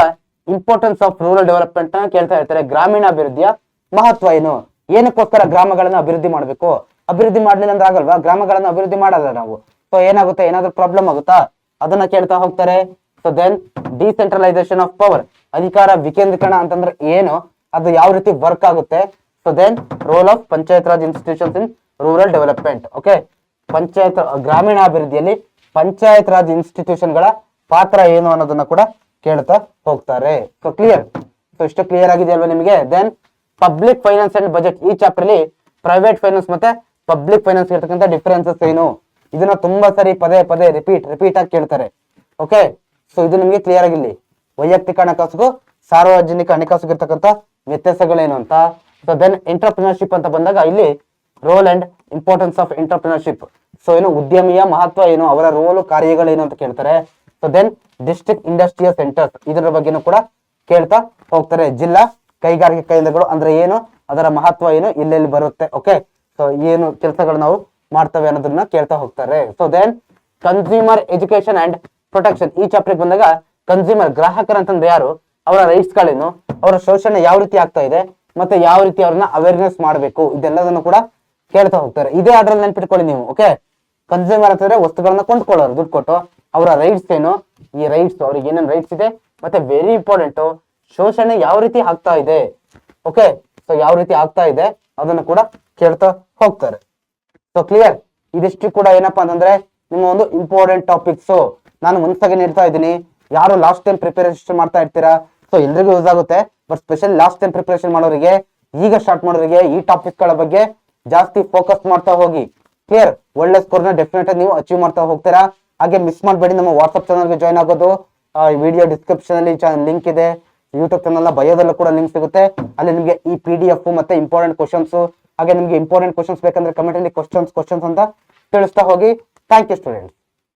ಇಂಪಾರ್ಟೆನ್ಸ್ ಆಫ್ ರೂರಲ್ ಡೆವಲಪ್ಮೆಂಟ್ ಕೇಳ್ತಾ ಇರ್ತಾರೆ. ಗ್ರಾಮೀಣಾಭಿವೃದ್ಧಿಯ ಮಹತ್ವ ಏನು, ಏನಕ್ಕೋಸ್ಕರ ಗ್ರಾಮಗಳನ್ನ ಅಭಿವೃದ್ಧಿ ಮಾಡಬೇಕು, ಅಭಿವೃದ್ಧಿ ಮಾಡ್ಲಿಲ್ಲ ಅಂದ್ರೆ ಆಗಲ್ವಾ, ಗ್ರಾಮಗಳನ್ನ ಅಭಿವೃದ್ಧಿ ಮಾಡಲ್ಲ ನಾವು, ಸೊ ಏನಾಗುತ್ತೆ, ಏನಾದ್ರೂ ಪ್ರಾಬ್ಲಮ್ ಆಗುತ್ತಾ, ಅದನ್ನ ಕೇಳ್ತಾ ಹೋಗ್ತಾರೆ. So then decentralisation of power, ಅಧಿಕಾರ ವಿಕೇಂದ್ರೀಕರಣ ಅಂತಂದ್ರೆ ಏನು, ಅದು ಯಾವ ರೀತಿ ವರ್ಕ್ ಆಗುತ್ತೆ. So then role of panchayat raj institutions in rural development, okay, ಗ್ರಾಮೀಣಾಭಿವೃದ್ಧಿಯಲ್ಲಿ ಪಂಚಾಯತ್ ರಾಜ್ ಇನ್ಸ್ಟಿಟ್ಯೂಷನ್ ಗಳ ಪಾತ್ರ ಏನು ಅನ್ನೋದನ್ನ ಕೂಡ ಕೇಳ್ತಾ ಹೋಗ್ತಾರೆ. ಸೊ ಕ್ಲಿಯರ್, ಸೊ ಇಷ್ಟು ಕ್ಲಿಯರ್ ಆಗಿದೆ ಅಲ್ವಾ ನಿಮಗೆ. Then public finance and budget ಈ ಚಾಪ್ಟರ್ ಅಲ್ಲಿ ಪ್ರೈವೇಟ್ ಫೈನಾನ್ಸ್ ಮತ್ತೆ ಪಬ್ಲಿಕ್ ಫೈನಾನ್ಸ್ ಇರ್ತಕ್ಕಂಥ ಡಿಫರೆನ್ಸಸ್ ಏನು, ಇದನ್ನ ತುಂಬಾ ಸರಿ ಪದೇ ಪದೇ ರಿಪೀಟ್ ಆಗಿ ಕೇಳ್ತಾರೆ. ಓಕೆ, ಸೊ ಇದು ನಿಮ್ಗೆ ಕ್ಲಿಯರ್ ಆಗಿರ್ಲಿ. ವೈಯಕ್ತಿಕ ಹಣಕಾಸುಗೂ ಸಾರ್ವಜನಿಕ ಹಣಕಾಸುಗೂ ಇರ್ತಕ್ಕಂಥ ವ್ಯತ್ಯಾಸಗಳೇನು ಅಂತ. ಸೊ ದೆನ್ ಎಂಟರ್ಪ್ರಿನರ್ಶಿಪ್ ಅಂತ ಬಂದಾಗ ಇಲ್ಲಿ role and importance of entrepreneurship, so ಏನು ಉದ್ಯಮಿಯ ಮಹತ್ವ ಏನು, ಅವರ ರೋಲು ಕಾರ್ಯಗಳೇನು ಅಂತ ಕೇಳ್ತಾರೆ. So then district industrial centres ಇದರ ಬಗ್ಗೆನೂ ಕೂಡ ಕೇಳ್ತಾ ಹೋಗ್ತಾರೆ. ಜಿಲ್ಲಾ ಕೈಗಾರಿಕೆ ಕೇಂದ್ರಗಳು ಅಂದ್ರೆ ಏನು, ಅದರ ಮಹತ್ವ ಏನು, ಎಲ್ಲೆಲ್ಲಿ ಬರುತ್ತೆ, ಓಕೆ, ಸೊ ಏನು ಕೆಲಸಗಳು ನಾವು ಮಾಡ್ತವೆ ಅನ್ನೋದನ್ನ ಕೇಳ್ತಾ ಹೋಗ್ತಾರೆ. So then consumer education and protection ಈ ಚಾಪ್ಟರ್ ಬಂದಾಗ ಕನ್ಸ್ಯೂಮರ್ ಗ್ರಾಹಕರ ಅಂತಂದ್ರೆ ಯಾರು, ಅವರ ರೈಟ್ಸ್ ಗಳೇನು, ಅವರ ಶೋಷಣೆ ಯಾವ ರೀತಿ ಆಗ್ತಾ ಇದೆ, ಮತ್ತೆ ಯಾವ ರೀತಿ ಅವ್ರನ್ನ ಅವೇರ್ನೆಸ್ ಮಾಡಬೇಕು, ಇದೆಲ್ಲದನ್ನು ಕೂಡ ಕೇಳ್ತಾ ಹೋಗ್ತಾರೆ. ಇದೇ ಆರ್ಡರ್ ನೆನ್ಪಿಟ್ಕೊಳ್ಳಿ ನೀವು. ಓಕೆ, ಕನ್ಸ್ಯೂಮರ್ ಅಂತಂದ್ರೆ ವಸ್ತುಗಳನ್ನ ಕೊಂಡ್ಕೊಳ್ಳೋರು ದುಡ್ಡು ಕೊಟ್ಟು, ಅವರ ರೈಟ್ಸ್ ಏನು, ಈ ರೈಟ್ಸ್ ಅವ್ರಿಗೆ ಏನೇನು ರೈಟ್ಸ್ ಇದೆ, ಮತ್ತೆ ವೆರಿ ಇಂಪಾರ್ಟೆಂಟ್ ಶೋಷಣೆ ಯಾವ ರೀತಿ ಆಗ್ತಾ ಇದೆ, ಓಕೆ, ಸೊ ಯಾವ ರೀತಿ ಆಗ್ತಾ ಇದೆ ಅದನ್ನು ಕೂಡ ಕೇಳ್ತಾ ಹೋಗ್ತಾರೆ. ಸೊ ಕ್ಲಿಯರ್, ಇದಿಷ್ಟು ಕೂಡ ಏನಪ್ಪಾ ಅಂತಂದ್ರೆ ನಿಮ್ಮ ಒಂದು ಇಂಪಾರ್ಟೆಂಟ್ ಟಾಪಿಕ್ಸ್ ನಾನು ಒಂದ್ಸಾಗಿ ನೀಡ್ತಾ ಇದ್ದೀನಿ. ಯಾರು ಲಾಸ್ಟ್ ಟೈಮ್ ಪ್ರಿಪರೇಷನ್ ಮಾಡ್ತಾ ಇರ್ತೀರಾ, ಸೊ ಎಲ್ರಿಗೂ ಯೂಸ್ ಆಗುತ್ತೆ. But special last time preparation ಮಾಡೋರಿಗೆ, ಈಗ ಸ್ಟಾರ್ಟ್ ಮಾಡೋರಿಗೆ ಈ ಟಾಪಿಕ್ ಗಳ ಬಗ್ಗೆ ಜಾಸ್ತಿ ಫೋಕಸ್ ಮಾಡ್ತಾ ಹೋಗಿ. ಕ್ಲಿಯರ್, ಒಳ್ಳೆ ಸ್ಕೋರ್ನ ಡೆಫಿನೆಟ್ ನೀವು ಅಚೀವ್ ಮಾಡ್ತಾ ಹೋಗ್ತೀರಾ. ಹಾಗೆ ಮಿಸ್ ಮಾಡಬೇಡಿ ನಮ್ಮ ವಾಟ್ಸ್ಆಪ್ ಚಾನಲ್ಗೆ ಜಾಯ್ನ್ ಆಗೋದು. ವಿಡಿಯೋ ಡಿಸ್ಕ್ರಿಪ್ಷನ್ ಅಲ್ಲಿ ಲಿಂಕ್ ಇದೆ, ಯೂಟ್ಯೂಬ್ ಚಾನಲ್ ಬಯೋದಲ್ಲೂ ಕೂಡ ಲಿಂಕ್ ಸಿಗುತ್ತೆ. ಅಲ್ಲಿ ನಿಮಗೆ ಈ PDF ಮತ್ತೆ ಇಂಪಾರ್ಟೆಂಟ್ ಕ್ವಶನ್ಸ್, ಹಾಗೆ ನಿಮಗೆ ಇಂಪಾರ್ಟೆಂಟ್ ಕ್ವಶನ್ಸ್ ಬೇಕಂದ್ರೆ ಕಮೆಂಟ್ ಅಲ್ಲಿ ಕ್ವಶನ್ಸ್ ಅಂತ ತಿಳಿಸ್ತಾ ಹೋಗಿ. Thank you students.